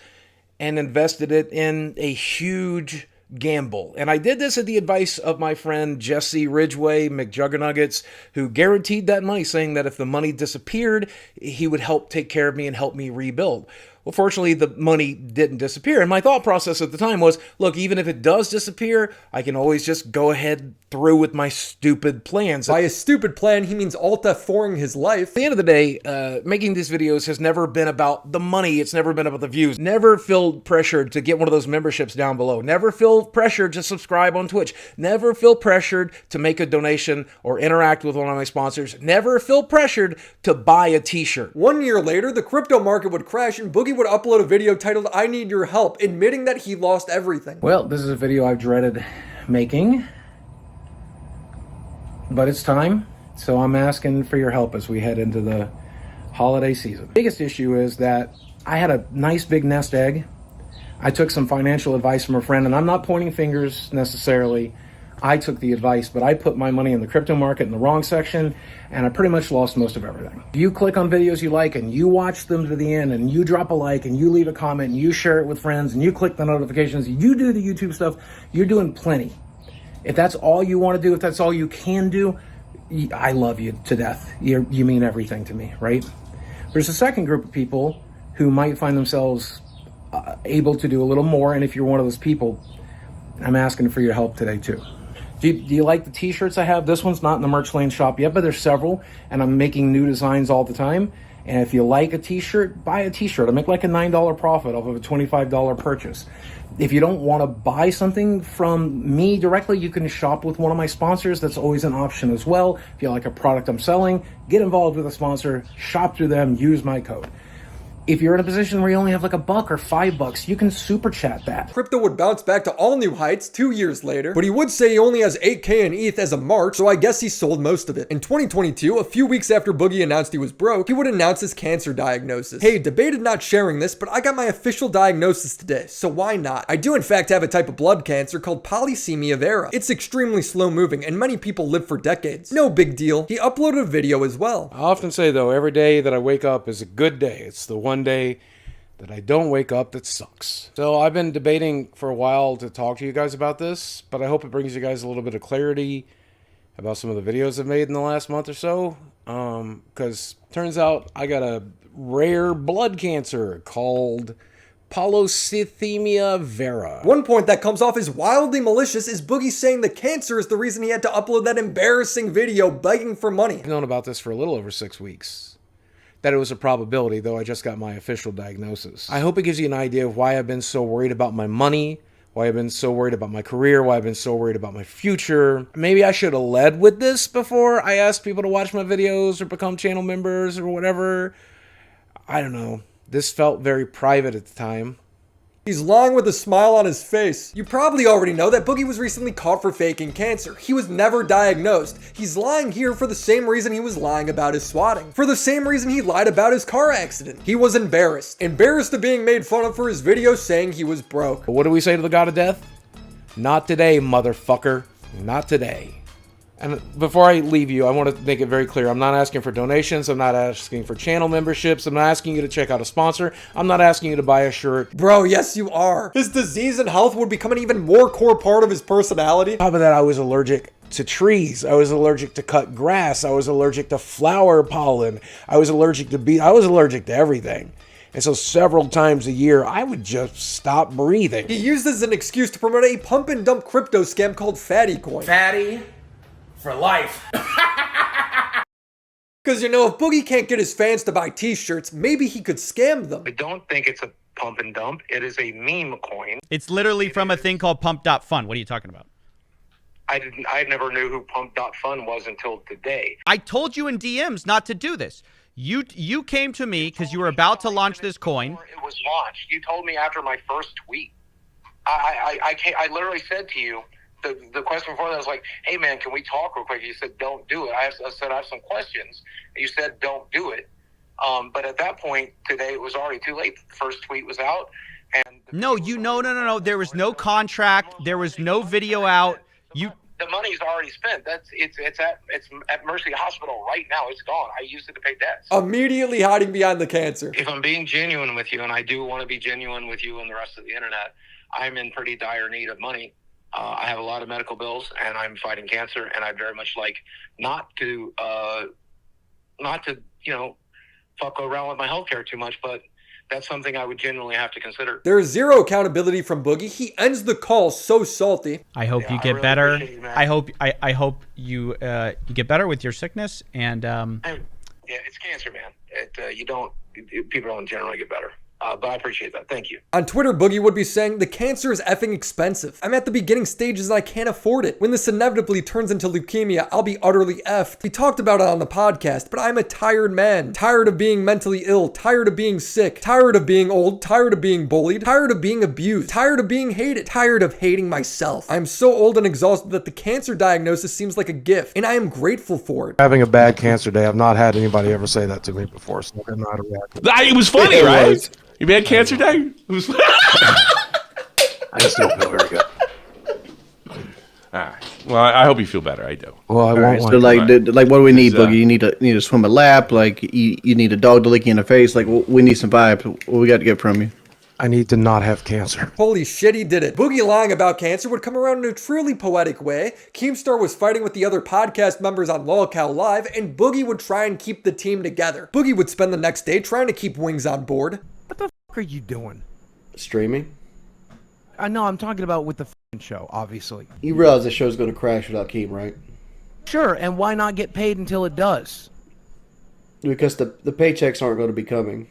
and invested it in a huge gamble. And I did this at the advice of my friend Jesse Ridgway McJuggernuggets, who guaranteed that money, saying that if the money disappeared, he would help take care of me and help me rebuild. Well, fortunately, the money didn't disappear. And my thought process at the time was, look, even if it does disappear, I can always just go ahead through with my stupid plans. By a stupid plan, he means Alt F4ing his life. At the end of the day, making these videos has never been about the money. It's never been about the views. Never feel pressured to get one of those memberships down below. Never feel pressured to subscribe on Twitch. Never feel pressured to make a donation or interact with one of my sponsors. Never feel pressured to buy a t-shirt. 1 year later, the crypto market would crash and Boogie would upload a video titled, "I need your help," admitting that he lost everything. Well, this is a video I've dreaded making, but it's time, so I'm asking for your help as we head into the holiday season. The biggest issue is that I had a nice big nest egg. I took some financial advice from a friend, and I'm not pointing fingers necessarily. I took the advice, but I put my money in the crypto market in the wrong section, and I pretty much lost most of everything. If you click on videos you like, and you watch them to the end, and you drop a like, and you leave a comment, and you share it with friends, and you click the notifications, you do the YouTube stuff, you're doing plenty. If that's all you want to do, if that's all you can do, I love you to death. You mean everything to me, right? There's a second group of people who might find themselves able to do a little more, and if you're one of those people, I'm asking for your help today too. Do you like the t-shirts I have? This one's not in the merch lane shop yet, but there's several, and I'm making new designs all the time. And if you like a t-shirt, buy a t-shirt. I make like a $9 profit off of a $25 purchase. If you don't want to buy something from me directly, you can shop with one of my sponsors. That's always an option as well. If you like a product I'm selling, get involved with a sponsor, shop through them, use my code. If you're in a position where you only have like $1 or $5, you can super chat that. Crypto would bounce back to all new heights 2 years later, but he would say he only has 8K in ETH as of March, so I guess he sold most of it. In 2022, a few weeks after Boogie announced he was broke, he would announce his cancer diagnosis. Hey, debated not sharing this, but I got my official diagnosis today, so why not? I do in fact have a type of blood cancer called polycythemia vera. It's extremely slow moving, and many people live for decades. No big deal. He uploaded a video as well. I often say though, every day that I wake up is a good day. It's the one day that I don't wake up that sucks. So I've been debating for a while to talk to you guys about this, but I hope it brings you guys a little bit of clarity about some of the videos I've made in the last month or so. Because turns out I got a rare blood cancer called polycythemia vera. One point that comes off as wildly malicious is Boogie saying the cancer is the reason he had to upload that embarrassing video begging for money. I've known about this for a little over 6 weeks. That it was a probability, though I just got my official diagnosis. I hope it gives you an idea of why I've been so worried about my money, why I've been so worried about my career, why I've been so worried about my future. Maybe I should have led with this before I asked people to watch my videos or become channel members or whatever. I don't know. This felt very private at the time. He's lying with a smile on his face. You probably already know that Boogie was recently caught for faking cancer. He was never diagnosed. He's lying here for the same reason he was lying about his swatting. For the same reason he lied about his car accident. He was embarrassed. Embarrassed of being made fun of for his video saying he was broke. What do we say to the god of death? Not today, motherfucker. Not today. And before I leave you, I want to make it very clear. I'm not asking for donations. I'm not asking for channel memberships. I'm not asking you to check out a sponsor. I'm not asking you to buy a shirt. Bro, yes you are. His disease and health would become an even more core part of his personality. On top of that, I was allergic to trees. I was allergic to cut grass. I was allergic to flower pollen. I was allergic to bees. I was allergic to everything. And so several times a year, I would just stop breathing. He used this as an excuse to promote a pump and dump crypto scam called Fatty Coin. Fatty for life. Because, you know, if Boogie can't get his fans to buy t-shirts, maybe he could scam them. I don't think it's a pump and dump. It is a meme coin. It's literally from a thing called pump.fun. What are you talking about? I never knew who Pump.Fun was until today. I told you in DMs not to do this. You came to me because you were about to launch this coin. It was launched. You told me after my first tweet. I literally said to you, the question before that was like, hey man, can we talk real quick? You said, don't do it. I said, I have some questions. You said, don't do it. But at that point today, it was already too late. The first tweet was out. And No. There was no contract. There was no video out. The money's already spent. It's at Mercy Hospital right now. It's gone. I used it to pay debts. Immediately hiding behind the cancer. If I'm being genuine with you, and I do want to be genuine with you and the rest of the internet, I'm in pretty dire need of money. I have a lot of medical bills, and I'm fighting cancer, and I'd very much like not to fuck around with my healthcare too much, but that's something I would genuinely have to consider. There is zero accountability from Boogie. He ends the call so salty. I hope you get better. I hope you get better with your sickness. And yeah, it's cancer, man. People don't generally get better. But I appreciate that. Thank you. On Twitter, Boogie would be saying, the cancer is effing expensive. I'm at the beginning stages and I can't afford it. When this inevitably turns into leukemia, I'll be utterly effed. We talked about it on the podcast, but I'm a tired man. Tired of being mentally ill. Tired of being sick. Tired of being old. Tired of being bullied. Tired of being abused. Tired of being hated. Tired of hating myself. I'm so old and exhausted that the cancer diagnosis seems like a gift, and I am grateful for it. Having a bad cancer day. I've not had anybody ever say that to me before, so I don't know how to react. It was funny, right? You had cancer day? It was I just don't feel very good. All right. Well, I hope you feel better. I do. Well, I won't. So like what do we need, Boogie? You need to swim a lap. Like you need a dog to lick you in the face. Like we need some vibes. What we got to get from you? I need to not have cancer. Holy shit, he did it. Boogie lying about cancer would come around in a truly poetic way. Keemstar was fighting with the other podcast members on LolCal Live, and Boogie would try and keep the team together. Boogie would spend the next day trying to keep Wings on board. What the fuck are you doing? Streaming? I know, I'm talking about with the fucking show, obviously. You realize the show's going to crash without Keem, right? Sure, and why not get paid until it does? Because the paychecks aren't going to be coming.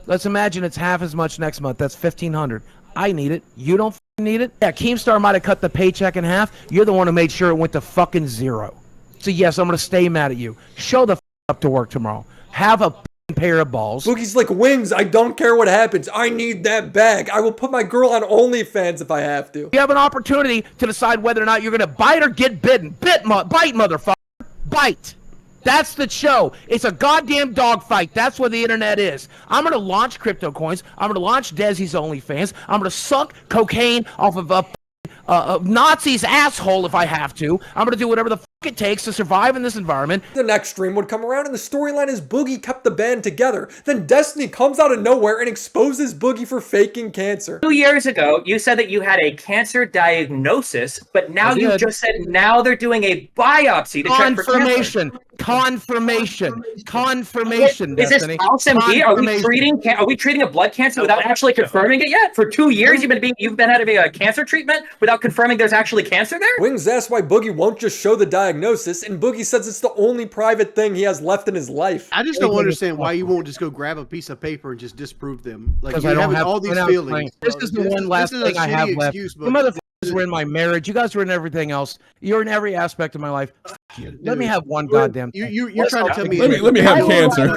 Let's imagine it's half as much next month. That's $1,500. I need it. You don't need it? Yeah, Keemstar might have cut the paycheck in half. You're the one who made sure it went to fucking zero. So yes, I'm going to stay mad at you. Show the up to work tomorrow. Have a pair of balls. Boogie's like, Wings, I don't care what happens. I need that bag. I will put my girl on OnlyFans if I have to. You have an opportunity to decide whether or not you're going to bite or get bitten. Bite, motherfucker. Bite. That's the show. It's a goddamn dogfight. That's what the internet is. I'm going to launch crypto coins. I'm going to launch Desi's OnlyFans. I'm going to suck cocaine off of a Nazi's asshole if I have to. I'm going to do whatever the fuck it takes to survive in this environment. The next stream would come around and the storyline is Boogie kept the band together. Then Destiny comes out of nowhere and exposes Boogie for faking cancer. 2 years ago, you said that you had a cancer diagnosis, but now you just said now they're doing a biopsy to check for cancer. Confirmation. Is this house MD? Are we treating a blood cancer without actually confirming it yet? For 2 years, you've been having a cancer treatment without confirming there's actually cancer there? Wings asks why Boogie won't just show the diagnosis, and Boogie says it's the only private thing he has left in his life. I just don't understand why you won't just go grab a piece of paper and just disprove them. Like I don't have all these feelings. This is the one last thing I have left. You motherfuckers were in my marriage. You guys were in everything else. You're in every aspect of my life. Let me have one goddamn thing. You're trying to tell me. Let me have cancer.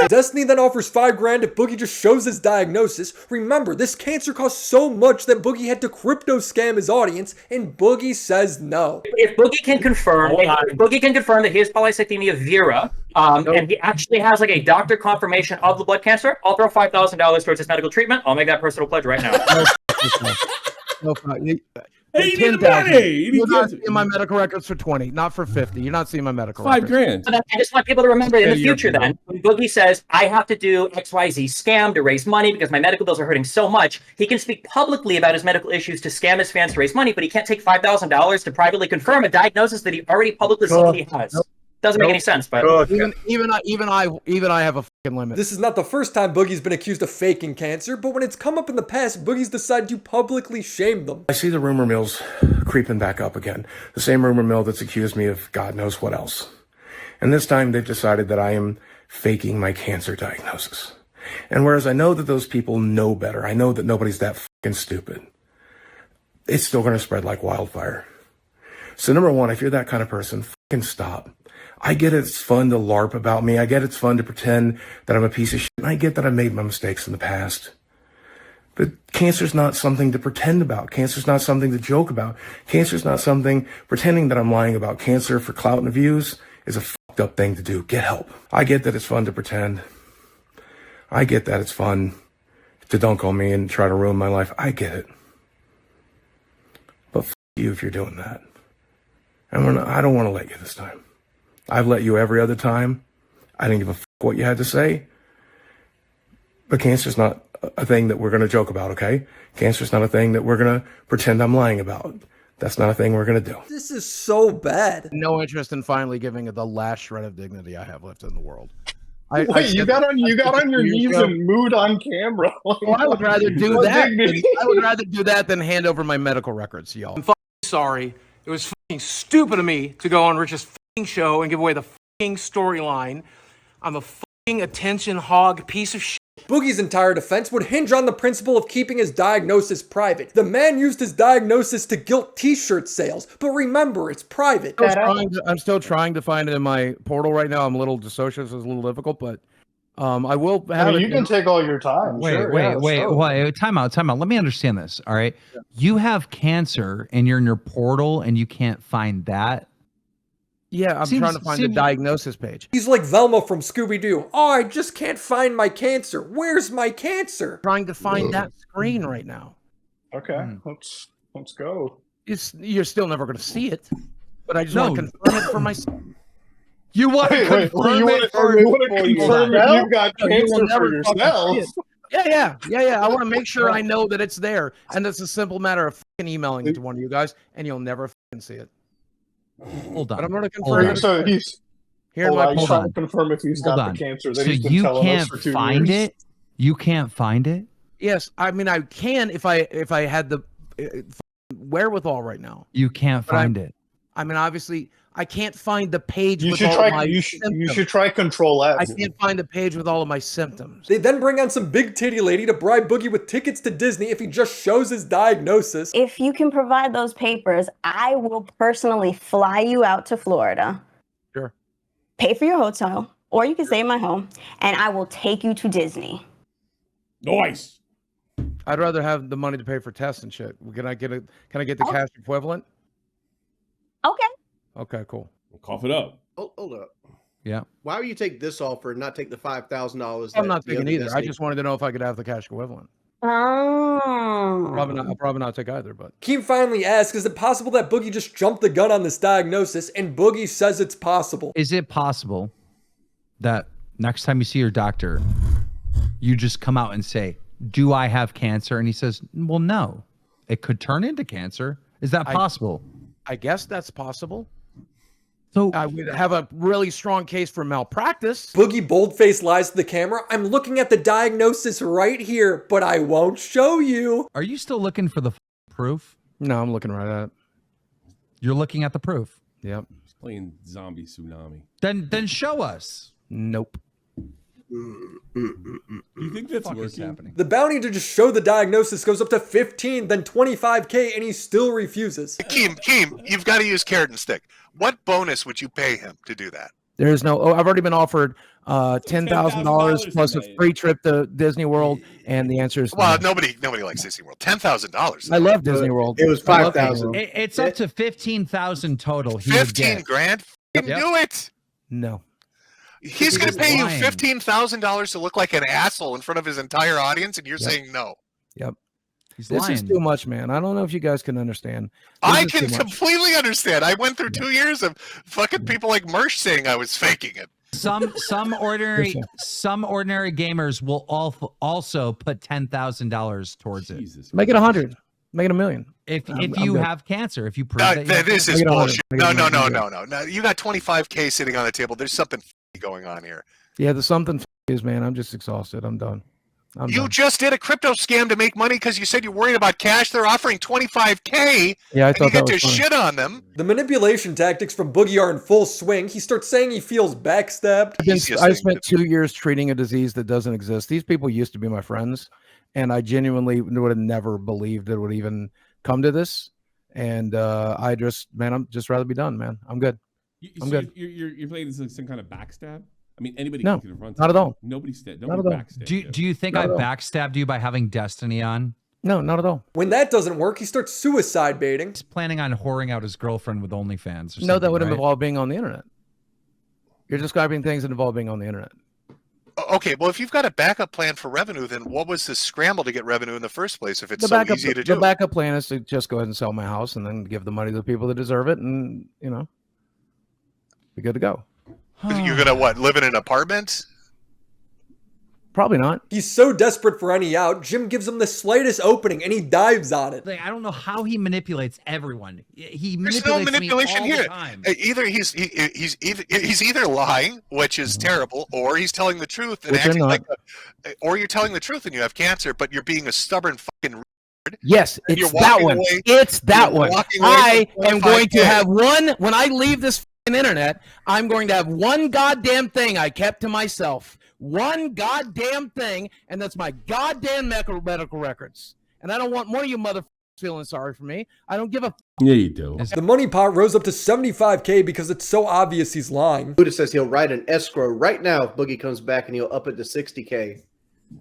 Destiny then offers $5,000 if Boogie just shows his diagnosis. Remember, this cancer costs so much that Boogie had to crypto scam his audience, and Boogie says no. If Boogie can confirm, that he has polycythemia vera, and he actually has like a doctor confirmation of the blood cancer, I'll throw $5,000 towards his medical treatment. I'll make that personal pledge right now. Hey, you need the money. You're not seeing my medical records for 20, not for 50. You're not seeing my medical records. $5,000. But I just want people to remember in the future then, when Boogie says, I have to do XYZ scam to raise money because my medical bills are hurting so much, he can speak publicly about his medical issues to scam his fans to raise money, but he can't take $5,000 to privately confirm a diagnosis that he already publicly said he has. Doesn't make any sense, but even I have a fucking limit. This is not the first time Boogie's been accused of faking cancer, but when it's come up in the past, Boogie's decided to publicly shame them. I see the rumor mills creeping back up again. The same rumor mill that's accused me of God knows what else. And this time they've decided that I am faking my cancer diagnosis. And whereas I know that those people know better, I know that nobody's that fucking stupid, it's still going to spread like wildfire. So number one, if you're that kind of person, fucking stop. I get it's fun to LARP about me. I get it's fun to pretend that I'm a piece of shit. And I get that I made my mistakes in the past. But cancer's not something to pretend about. Cancer's not something to joke about. Cancer's not something pretending that I'm lying about. Cancer for clout and views is a fucked up thing to do. Get help. I get that it's fun to pretend. I get that it's fun to dunk on me and try to ruin my life. I get it. But fuck you if you're doing that. And I don't want to let you this time. I've let you every other time. I didn't give a fuck what you had to say. But cancer's not a thing that we're going to joke about, okay? Cancer's not a thing that we're going to pretend I'm lying about. That's not a thing we're going to do. This is so bad. No interest in finally giving it the last shred of dignity I have left in the world. Wait, you got on your knees and mooed on camera. Well, I would rather do What that. dignity? I would rather do that than hand over my medical records to y'all. I'm sorry. It was fucking stupid of me to go on Rich's fucking show and give away the fucking storyline. I'm a fucking attention hog piece of shit. Boogie's entire defense would hinge on the principle of keeping his diagnosis private. The man used his diagnosis to gilt t-shirt sales, but remember, it's private. I'm still trying to find it in my portal right now. I'm a little dissociative, so it's a little difficult, but I will have it. You can take all your time. Wait, time out. Let me understand this. All right. Yeah. You have cancer and you're in your portal and you can't find that. Yeah, I'm trying to find the diagnosis page. He's like Velma from Scooby-Doo. Oh, I just can't find my cancer. Where's my cancer? Trying to find that screen right now. Okay, let's go. You're still never going to see it, but I just want to confirm it for myself. You want to confirm it for confirm if you've got cancer for yourself? Yeah. I want to make sure I know that it's there, and it's a simple matter of fucking emailing it to one of you guys, and you'll never fucking see it. Hold on. But I'm going to confirm. So he's trying to confirm if he's got the cancer that he's been telling us for 2 years. Find it. You can't find it. Yes, I mean I can if I had the wherewithal right now. You can't find it. I mean, obviously, I can't find the page. You should try Control F. I can't find the page with all of my symptoms. They then bring on some big titty lady to bribe Boogie with tickets to Disney if he just shows his diagnosis. If you can provide those papers, I will personally fly you out to Florida. Sure. Pay for your hotel, or you can stay in my home, and I will take you to Disney. Nice. I'd rather have the money to pay for tests and shit. Can I get the cash equivalent? Okay. Okay, cool. Cough it up. Hold up. Yeah. Why would you take this offer and not take the $5,000? I'm not taking either. I just wanted to know if I could have the cash equivalent. Oh. I'll probably not take either, but. Keem finally asks, is it possible that Boogie just jumped the gun on this diagnosis? And Boogie says it's possible. Is it possible that next time you see your doctor, you just come out and say, do I have cancer? And he says, well, no. It could turn into cancer. Is that possible? I guess that's possible. So I would have a really strong case for malpractice. Boogie boldface lies to the camera. I'm looking at the diagnosis right here, but I won't show you. Are you still looking for the proof? No, I'm looking right at it. You're looking at the proof. Yep. He's playing Zombie Tsunami. Then show us. Nope. You think that's working? Happening? The bounty to just show the diagnosis goes up to 15, then 25K, and he still refuses. Keem, you've got to use carrot and stick. What bonus would you pay him to do that? There is no. I've already been offered $10,000 plus a free trip to Disney World, and the answer is well, nobody likes Disney World. $10,000. I love Disney World. It was 5,000. It's up to 15,000 total. 15 grand. Do it. No. He's going to pay you $15,000 to look like an asshole in front of his entire audience, and you're saying no. Yep. He's this lying. is too much, man. I don't know if you guys can understand. I can completely understand. I went through 2 years of fucking people like Mersh saying I was faking it. Some ordinary gamers will also put $10,000 towards it. Make it 100. Make it $1 million. If you have cancer, if you prove that this is bullshit. No. You got 25K sitting on the table. There's something going on here. Yeah, there's something is, man. I'm just exhausted. I'm done. You just did a crypto scam to make money because you said you're worried about cash. They're offering 25K. Yeah, I thought and you that get was to funny. shit on them. The manipulation tactics from Boogie are in full swing. He starts saying he feels backstabbed. I spent 2 years treating a disease that doesn't exist. These people used to be my friends, and I genuinely would have never believed it would even come to this. And I just, man, I'm just rather be done, man. I'm good. I'm good. You're playing this like some kind of backstab. I mean, anybody No, can confront. not at all. Nobody's Not nobody at all. backstabbed. Do you think I backstabbed you by having Destiny on? No, not at all. When that doesn't work, he starts suicide baiting. He's planning on whoring out his girlfriend with OnlyFans. Or No, that would right? involve being on the internet. You're describing things that involve being on the internet. Okay, well, if you've got a backup plan for revenue, then what was the scramble to get revenue in the first place if it's so easy to do? The backup plan is to just go ahead and sell my house and then give the money to the people that deserve it, and be good to go. You're gonna what? Live in an apartment? Probably not. He's so desperate for any out, Jim gives him the slightest opening and he dives on it. I don't know how he manipulates everyone. He There's no manipulates manipulation me all here. the time. Either he's either lying, which is terrible, or he's telling the truth and Which acting I'm like, or you're telling the truth and you have cancer, but you're being a stubborn fucking. Yes, and it's that one. It's that one. I am going to 25K. have one, when I leave this fucking internet, I'm going to have one goddamn thing I kept to myself. One goddamn thing, and that's my goddamn medical records. And I don't want more of you motherfuckers feeling sorry for me. I don't give a Yeah, you do. The money pot rose up to $75K because it's so obvious he's lying. Buddha says he'll write an escrow right now if Boogie comes back and he'll up it to 60K.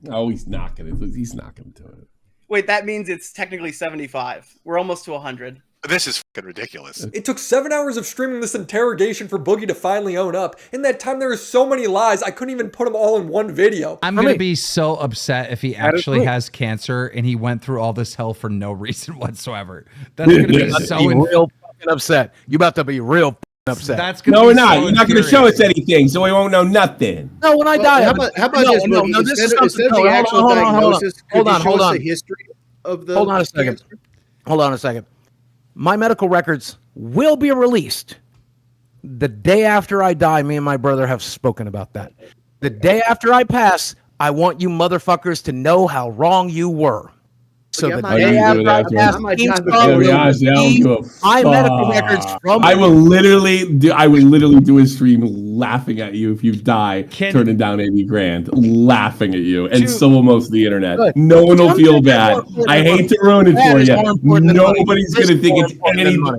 Oh, he's not gonna. He's not gonna do it. Wait, that means it's technically 75. We're almost to 100. This is fucking ridiculous. It took 7 hours of streaming this interrogation for Boogie to finally own up. In that time, there were so many lies, I couldn't even put them all in one video. I'm going to be so upset if he actually has cancer and he went through all this hell for no reason whatsoever. That's going to be so real fucking upset. You about to be real fucking upset. That's gonna No, be we're not. so You're not going to show us anything, so we won't know nothing. No, when I die. How about this, Boogie? Instead of the actual diagnosis, could you show us the history of the... Hold on a second. Hold on a second. My medical records will be released the day after I die. Me and my brother have spoken about that. The day after I pass, I want you motherfuckers to know how wrong you were. So the day after I pass, my medical records from I will literally do a stream laughing at you if you die, turning down 80 grand, laughing at you, and so will most of the internet. Good. No one will feel bad. I hate to ruin it for you. Nobody's gonna think it's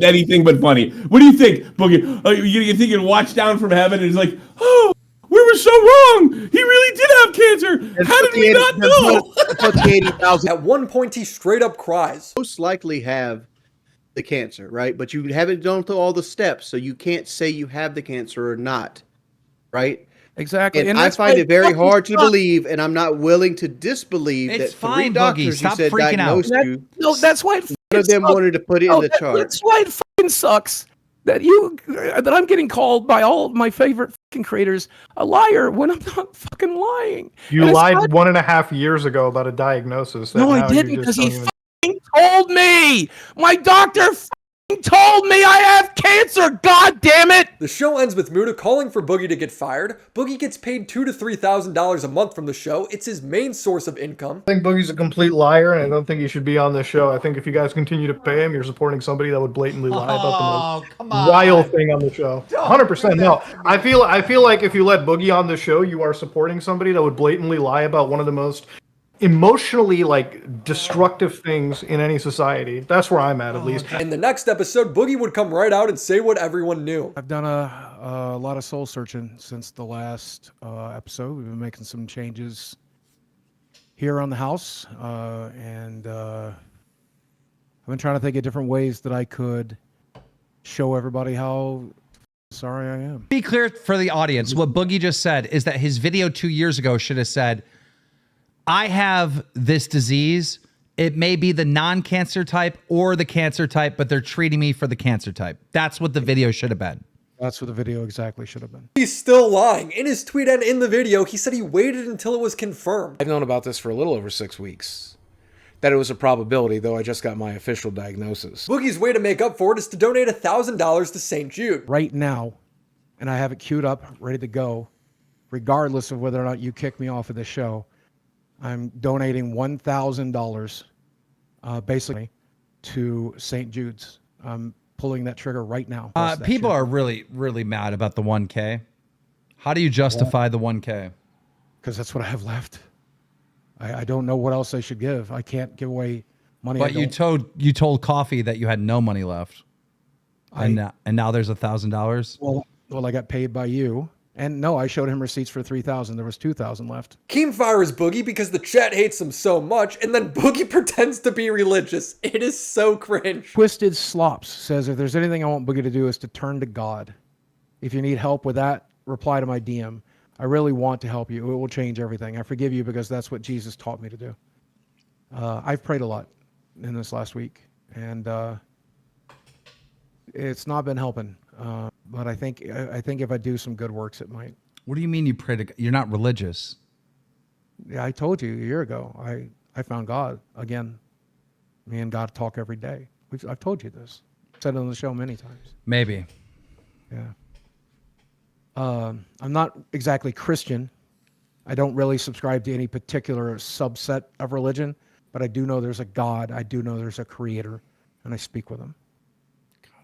anything but funny. What do you think, Boogie? You think you'd watch down from heaven and it's like, oh, we were so wrong. He really did have cancer. How did we not know? At one point, he straight up cries. Most likely have the cancer, right? But you haven't gone through all the steps, so you can't say you have the cancer or not, right? Exactly. And I find it very hard to believe, and I'm not willing to disbelieve that three doctors you said diagnosed you. No, that's why it one of them wanted to put it in the chart. That's why it fucking sucks that I'm getting called by all of my favorite fucking creators a liar when I'm not fucking lying. You lied 1.5 years ago about a diagnosis. No, I didn't, because he fucking told me. My doctor fucking told me I have cancer. God damn it! The show ends with Muda calling for Boogie to get fired. Boogie gets paid $2,000 to $3,000 a month from the show. It's his main source of income. I think Boogie's a complete liar, and I don't think he should be on this show. I think if you guys continue to pay him, you're supporting somebody that would blatantly lie about the most vile thing on the show. 100%. No, I feel like if you let Boogie on the show, you are supporting somebody that would blatantly lie about one of the most emotionally destructive things in any society. That's where I'm at least. In the next episode, Boogie would come right out and say what everyone knew. I've done a lot of soul searching since the last episode. We've been making some changes here on the house, and I've been trying to think of different ways that I could show everybody how sorry I am. Be clear for the audience, what Boogie just said is that his video 2 years ago should have said, I have this disease. It may be the non-cancer type or the cancer type, but they're treating me for the cancer type. That's what the video should have been. That's what the video exactly should have been. He's still lying. In his tweet and in the video, he said he waited until it was confirmed. I've known about this for a little over 6 weeks. That it was a probability, though I just got my official diagnosis. Boogie's way to make up for it is to donate $1,000 to St. Jude. Right now, and I have it queued up, ready to go, regardless of whether or not you kick me off of the show. I'm donating $1,000 basically to St. Jude's. I'm pulling that trigger right now. People are really, really mad about the 1K. How do you justify the 1K? Because that's what I have left. I don't know what else I should give. I can't give away Money. But you told Coffee that you had no money left, and now there's $1,000. Well, I got paid by you, and no, I showed him receipts for 3,000. There was 2,000 left. Keem fires Boogie because the chat hates him so much, and then Boogie pretends to be religious. It is so cringe. Twisted Slops says, if there's anything I want Boogie to do is to turn to God. If you need help with that, reply to my DM. I really want to help you. It will change everything. I forgive you because that's what Jesus taught me to do. I've prayed a lot in this last week, and it's not been helping. But I think if I do some good works, it might. What do you mean you pray to God? You're not religious? Yeah, I told you a year ago. I found God again. Me and God talk every day. I've told you this. I've said it on the show many times. Maybe. Yeah. I'm not exactly Christian. I don't really subscribe to any particular subset of religion, but I do know there's a God. I do know there's a creator, and I speak with him.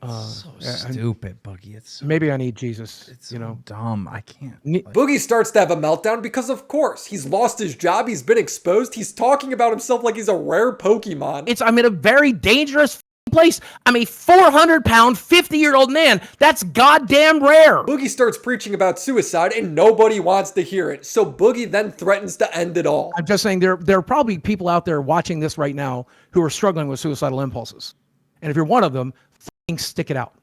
So stupid, Boogie. It's maybe I need Jesus. It's dumb. I can't. Boogie starts to have a meltdown because, of course, he's lost his job. He's been exposed. He's talking about himself like he's a rare Pokemon. I'm in a very dangerous place. I'm a 400-pound, 50-year-old man. That's goddamn rare. Boogie starts preaching about suicide, and nobody wants to hear it. So Boogie then threatens to end it all. I'm just saying there are probably people out there watching this right now who are struggling with suicidal impulses. And if you're one of them, stick it out.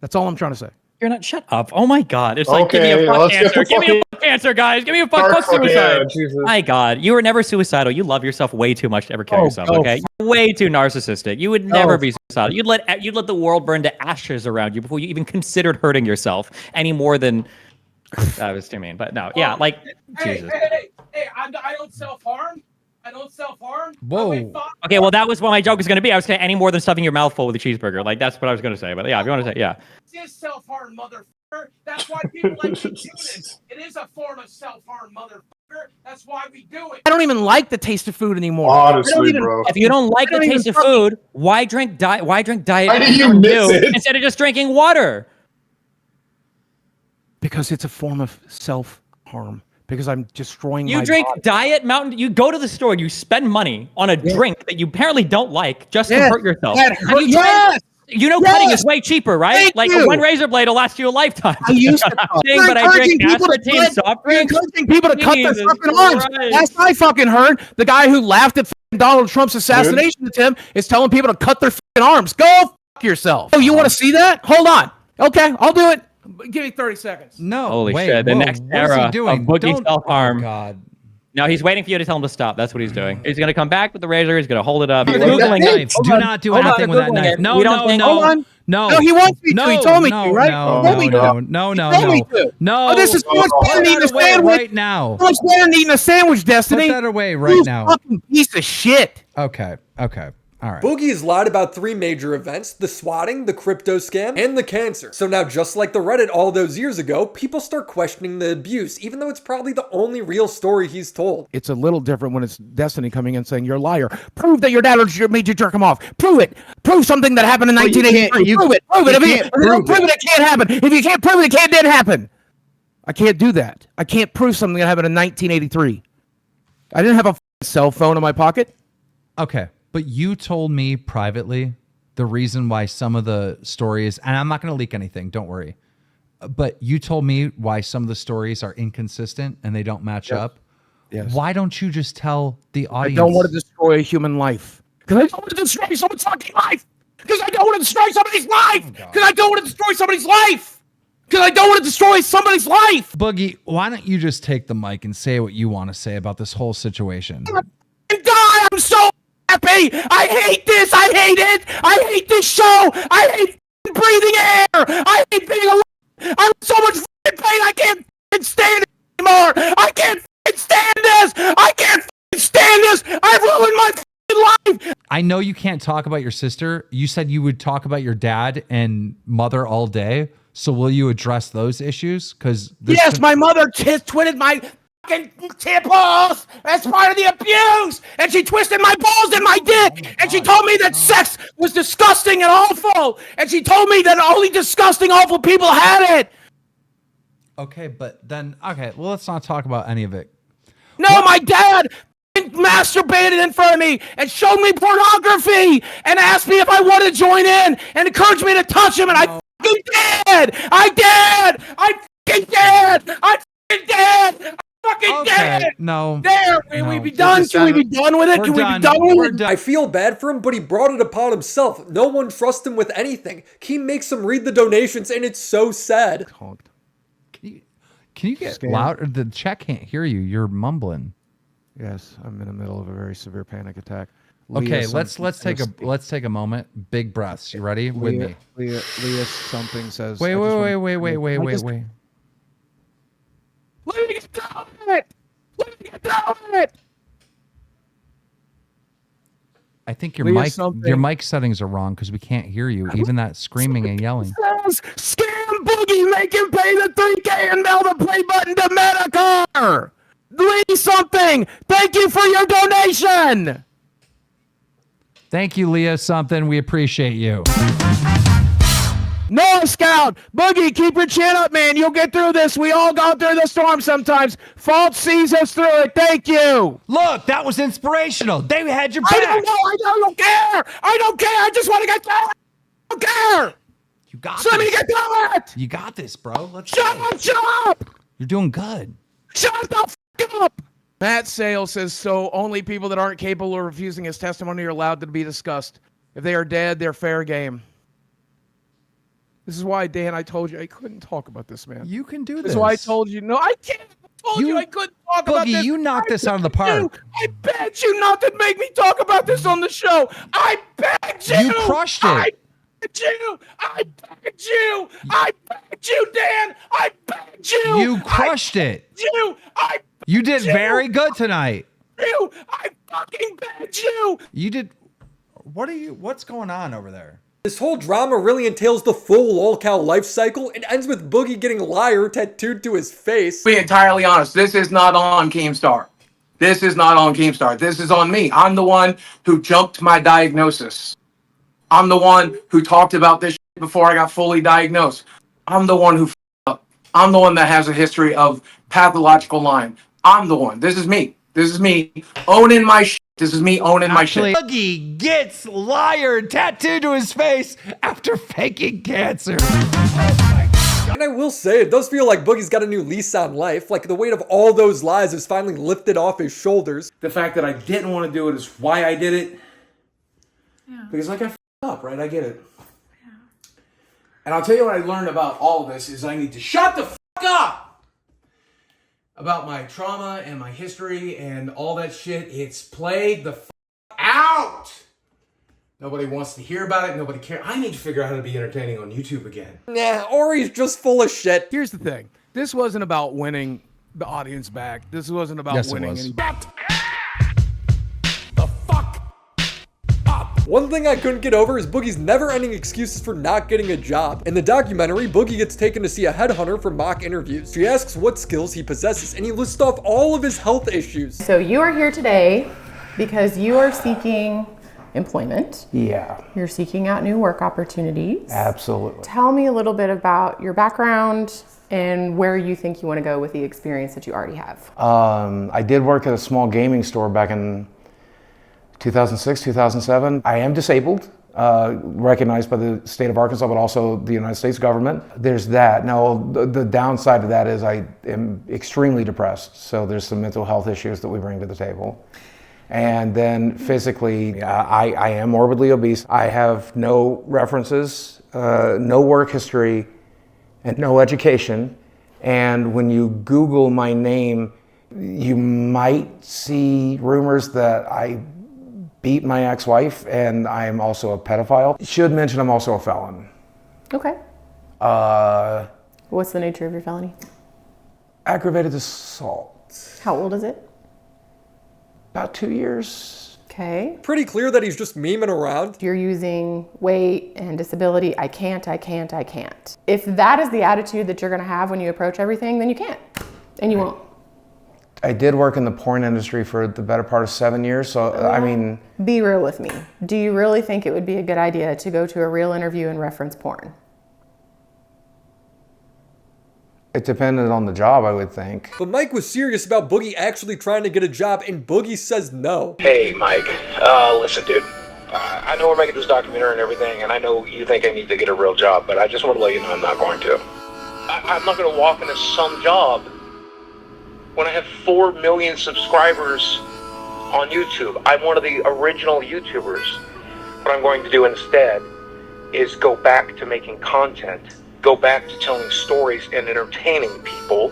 That's all I'm trying to say. You're not. Shut up. Oh my God. It's like, give me a fuck answer. Give me a fuck answer, guys. Give me a fuck suicide. My God. You were never suicidal. You love yourself way too much to ever kill yourself, okay? You're way too narcissistic. You would never be suicidal. You'd let the world burn to ashes around you before you even considered hurting yourself any more than... That was too mean. But no, yeah, like, Jesus. Hey, I don't self-harm. I don't self-harm. Whoa. Okay, well, that was what my joke was going to be. I was saying any more than stuffing your mouth full with a cheeseburger. Like, that's what I was going to say. But yeah, if you want to say, yeah. It is self-harm, motherfucker. That's why people like me do this. It is a form of self-harm, motherfucker. That's why we do it. I don't even like the taste of food anymore. Honestly, bro. If you don't like the taste of food, why drink diet? Why drink diet? Why did you miss it? Instead of just drinking water? Because it's a form of self-harm. Because I'm destroying my You drink body. Diet Mountain. You go to the store. You spend money on a drink that you apparently don't like just to hurt yourself. You know, cutting is way cheaper, right? Like one razor blade will last you a lifetime. I used to but I drink aspartame soft drinks. Encouraging people to cut their fucking arms. Last I fucking heard, the guy who laughed at Donald Trump's assassination attempt is telling people to cut their fucking arms. Go fuck yourself. Oh, you want to see that? Hold on. Okay, I'll do it. Give me 30 seconds. No. Holy shit. The next era of Boogie self-harm. Oh, God. No, he's waiting for you to tell him to stop. That's what he's doing. He's going to come back with the razor. He's going to hold it up. He's Googling knife. Do not do anything with that knife. No, no. No, he wants me to. He told me to, right? No. Oh, this is so much better than eating a sandwich right now. So much better than eating a sandwich, Destiny. Put that away right You now. fucking piece of shit. Okay. All right. Boogie's lied about 3 major events: the swatting, the crypto scam, and the cancer. So now, just like the Reddit all those years ago, people start questioning the abuse, even though it's probably the only real story he's told. It's a little different when it's Destiny coming in saying, you're a liar. Prove that your dad made you jerk him off. Prove it. Prove something that happened in 1983. Prove it. Prove it. If you don't prove it, it can't happen. If you can't prove it, it didn't happen. I can't do that. I can't prove something that happened in 1983. I didn't have a cell phone in my pocket. Okay. But you told me privately the reason why some of the stories, and I'm not going to leak anything, don't worry. But you told me why some of the stories are inconsistent and they don't match up. Yes. Why don't you just tell the audience? I don't want to destroy a human life. Because I don't want to destroy someone's fucking life. Because I don't want to destroy somebody's life. Because I don't want to destroy somebody's life. Because I don't want to destroy somebody's life. Boogie, why don't you just take the mic and say what you want to say about this whole situation? I'm so happy. I hate this. I hate it. I hate this show. I hate breathing air. I hate being alive. I'm in so much pain. I can't stand it anymore. I can't stand this. I can't stand this. I've ruined my life. I know you can't talk about your sister. You said you would talk about your dad and mother all day. So will you address those issues? Because yes, my mother twitted my fucking balls. That's part of the abuse. And she twisted my balls and my dick. And she told me that sex was disgusting and awful. And she told me that only disgusting, awful people had it. Okay, but then, okay, well, let's not talk about any of it. No, my dad masturbated in front of me and showed me pornography and asked me if I wanted to join in and encouraged me to touch him, and I fucking did! I did! I fucking did! I fucking did! Fucking dead. No. There. Can we be done? Can we be done with it? Can we be done with it? I feel bad for him, but he brought it upon himself. No one trusts him with anything. He makes him read the donations, and it's so sad. Can you get loud? The chat can't hear you. You're mumbling. Yes, I'm in the middle of a very severe panic attack. Okay, let's take a moment. Big breaths. You ready? With me. Leah something says. Wait. Let me get down with it. Let me get down with it. I think your Leah, mic settings are wrong because we can't hear you. Even that screaming and yelling. Says, scam Boogie, make him pay the $3K and mail the play button to Medicare. Lee something. Thank you for your donation. Thank you, Leah something. We appreciate you. No, Scout. Boogie, keep your chin up, man. You'll get through this. We all go through the storm sometimes. Fault sees us through it. Thank you. Look, that was inspirational. They had your back. I don't know. I don't care. I don't care. I just want to get through it. I don't care. You got this. Let me get through it. You got this, bro. Shut up. You're doing good. Shut the f*** up. Matt Sales says, so only people that aren't capable of refusing his testimony are allowed to be discussed. If they are dead, they're fair game. This is why, Dan, I told you I couldn't talk about this, man. You can do this. This is why I told you, no, I can't. I told you I couldn't talk about this. Boogie, you knocked this out of the park. I begged you not to make me talk about this on the show. I begged you. You crushed it. I begged you. I begged you. I begged you, Dan. I begged you. You crushed it. You did very good tonight. I fucking begged you. You did. What's going on over there? This whole drama really entails the full lolcow life cycle. It ends with Boogie getting liar tattooed to his face. To be entirely honest, this is not on Keemstar. This is not on Keemstar. This is on me. I'm the one who jumped my diagnosis. I'm the one who talked about this shit before I got fully diagnosed. I'm the one who up. I'm the one that has a history of pathological lying. I'm the one. This is me. This is me owning my shit. This is me owning my shit. Boogie gets liar tattooed to his face after faking cancer. And I will say, it does feel like Boogie's got a new lease on life. Like the weight of all those lies is finally lifted off his shoulders. The fact that I didn't want to do it is why I did it. Yeah. Because like I f***ed up, right? I get it. Yeah. And I'll tell you what I learned about all of this is I need to shut the f*** up about my trauma and my history and all that shit. It's played the f*** out. Nobody wants to hear about it. Nobody cares. I need to figure out how to be entertaining on YouTube again. Nah, or he's just full of shit. Here's the thing. This wasn't about winning the audience back. This wasn't about winning anybody. One thing I couldn't get over is Boogie's never-ending excuses for not getting a job. In the documentary, Boogie gets taken to see a headhunter for mock interviews. She asks what skills he possesses, and he lists off all of his health issues. So you are here today because you are seeking employment. Yeah. You're seeking out new work opportunities. Absolutely. Tell me a little bit about your background and where you think you want to go with the experience that you already have. I did work at a small gaming store back in 2006, 2007. I am disabled, recognized by the state of Arkansas, but also the United States government. There's that. Now, the downside of that is I am extremely depressed. So there's some mental health issues that we bring to the table. And then physically, I am morbidly obese. I have no references, no work history, and no education. And when you Google my name, you might see rumors that I beat my ex-wife and I'm also a pedophile. Should mention I'm also a felon. Okay. What's the nature of your felony? Aggravated assault. How old is it? About 2 years. Okay. Pretty clear that he's just memeing around. You're using weight and disability. I can't. If that is the attitude that you're going to have when you approach everything, then you can't. And you won't. I did work in the porn industry for the better part of 7 years, so I mean... Be real with me. Do you really think it would be a good idea to go to a real interview and reference porn? It depended on the job, I would think. But Mike was serious about Boogie actually trying to get a job, and Boogie says no. Hey, Mike. Listen, dude. I know we're making this documentary and everything, and I know you think I need to get a real job, but I just want to let you know I'm not going to. I'm not going to walk into some job when I have 4 million subscribers on YouTube. I'm one of the original YouTubers. What I'm going to do instead is go back to making content, go back to telling stories and entertaining people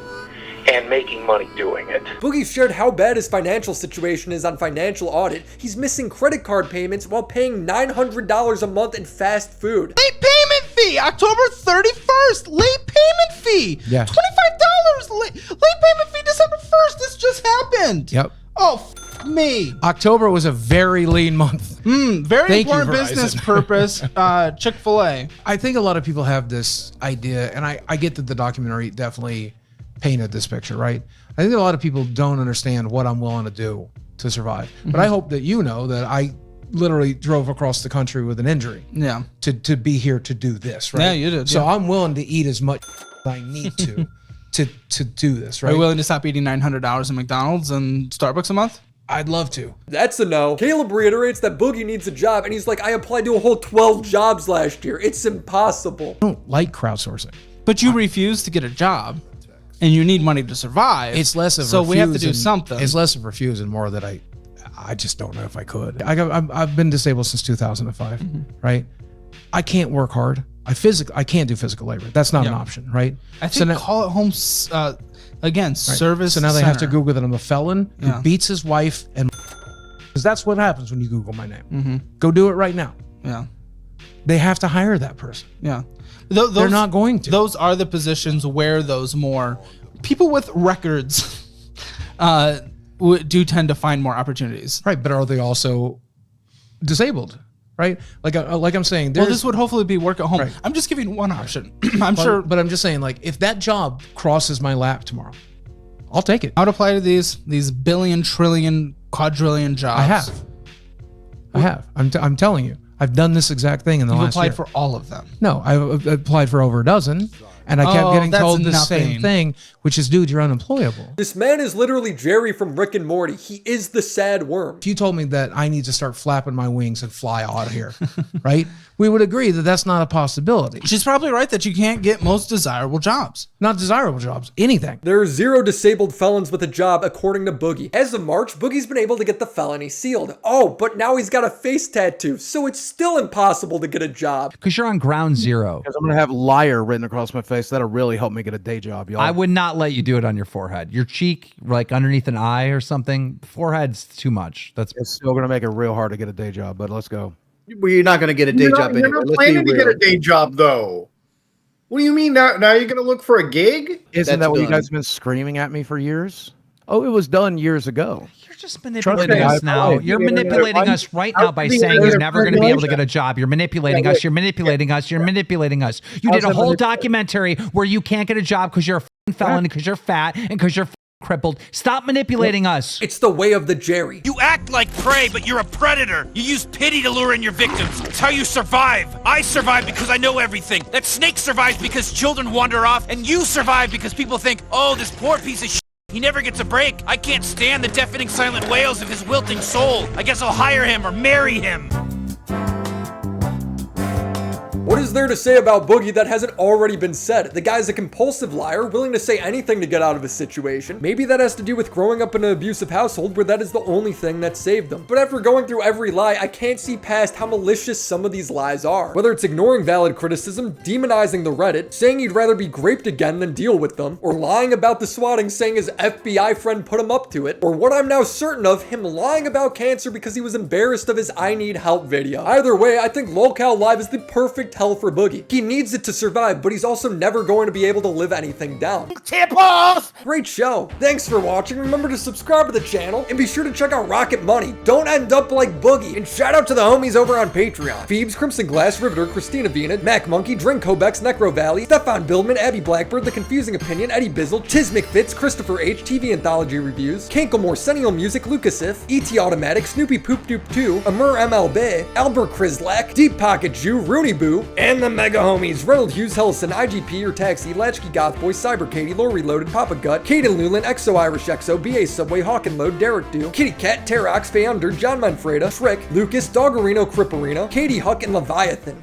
and making money doing it. Boogie shared how bad his financial situation is on Financial Audit. He's missing credit card payments while paying $900 a month in fast food. Late payment fee, October 31st. Late payment fee. Yeah. $25. Late payment fee, December 1st. This just happened. Yep. Oh, me. October was a very lean month. Very Thank you, important business Verizon. purpose. Chick-fil-A. I think a lot of people have this idea, and I get that the documentary definitely painted this picture, right? I think a lot of people don't understand what I'm willing to do to survive. But I hope that you know that I literally drove across the country with an injury. Yeah. To be here to do this, right? Yeah, you did. So yeah. I'm willing to eat as much as I need to do this, Are right? you willing to stop eating $900 in McDonald's and Starbucks a month? I'd love to. That's a no. Caleb reiterates that Boogie needs a job, and he's like, I applied to a whole 12 jobs last year. It's impossible. I don't like crowdsourcing. But you refuse to get a job, and you need money to survive. It's less of so we have to do refuse and- something. It's less of refuse and more that I just don't know if I could. I've been disabled since 2005, right? I can't work hard. I can't do physical labor. That's not an option, right? I think call it home again, service. So now they have to center. Google that I'm a felon who Yeah. beats his wife, and because that's what happens when you Google my name. Mhm. Go do it right now. Yeah. They have to hire that person. Yeah. They're not going to. Those are the positions where those more people with records do tend to find more opportunities. Right, but are they also disabled? Right, like I'm saying, Well, this would hopefully be work at home. Right. I'm just giving one option. but I'm just saying, like, if that job crosses my lap tomorrow, I'll take it. I would apply to these billion, trillion, quadrillion jobs. I have. I'm telling you, I've done this exact thing in the You've last applied year. for all of them. No, I've applied for over a dozen, and I kept getting that's told the nothing. same thing, which is, dude, you're unemployable. This man is literally Jerry from Rick and Morty. He is the sad worm. If you told me that I need to start flapping my wings and fly out of here, right? We would agree that that's not a possibility. She's probably right that you can't get most desirable jobs. Not desirable jobs, anything. There are 0 disabled felons with a job, according to Boogie. As of March, Boogie's been able to get the felony sealed. Oh, but now he's got a face tattoo, so it's still impossible to get a job. Because you're on ground zero. Because I'm gonna have liar written across my face. That'll really help me get a day job, y'all. I would not let you do it on your forehead. Your cheek, like underneath an eye or something. Forehead's too much. It's still gonna make it real hard to get a day job, but let's go. Well, you're not going to get a day job You're anyway. not Let's be planning to get real. a day job, though. What do you mean now? Now you're going to look for a gig? Isn't That's that what you done. guys have been screaming at me for years? Oh, it was done years ago. You're just manipulating me, us I now. applied. You're Yeah, manipulating us right now by saying you're never going to be able to get a job. You're manipulating us. You're manipulating us. You're manipulating us. You did a whole documentary where you can't get a job because you're a f***ing felon, because you're fat, and because you're f***ing crippled. Stop manipulating us. It's the way of the Jerry. You act like prey, but you're a predator. You use pity to lure in your victims. It's how you survive. I survive because I know everything. That snake survives because children wander off, and you survive because people think, oh, this poor piece of shit. He never gets a break. I can't stand the deafening silent wails of his wilting soul. I guess I'll hire him or marry him. What is there to say about Boogie that hasn't already been said? The guy's a compulsive liar, willing to say anything to get out of a situation. Maybe that has to do with growing up in an abusive household where that is the only thing that saved him. But after going through every lie, I can't see past how malicious some of these lies are. Whether it's ignoring valid criticism, demonizing the Reddit, saying he'd rather be graped again than deal with them, or lying about the swatting saying his FBI friend put him up to it, or what I'm now certain of, him lying about cancer because he was embarrassed of his I need help video. Either way, I think Lolcow Live is the perfect hell for Boogie. He needs it to survive, but he's also never going to be able to live anything down. Tip off! Great show. Thanks for watching. Remember to subscribe to the channel and be sure to check out Rocket Money. Don't end up like Boogie. And shout out to the homies over on Patreon. Phoebes, Crimson Glass, Riveter, Christina Venad, Mac Monkey, Drink Kobex, Necro Valley, Stefan Bildman, Abby Blackbird, The Confusing Opinion, Eddie Bizzle, Tiz McFitz, Christopher H, TV Anthology Reviews, Kanklemore, Sennial Music, Lucas If, ET Automatic, Snoopy Poop Doop 2, Amur MLB, Albert Krislak, Deep Pocket Jew, Rooney Boo, Drew. And the mega homies, Reynolds Hughes, Hellison, IGP, or Taxi, Latchkey Goth Boy, Cyber Katie, Lore Reloaded, Papa Gut, Caden Lulan, Exo Irish Exo, BA Subway, Hawk and Load, Derek Do, Kitty Cat, Terox, Founder, John Manfreda, Shrek, Lucas, Doggerino, Cripperino, Katie Huck, and Leviathan.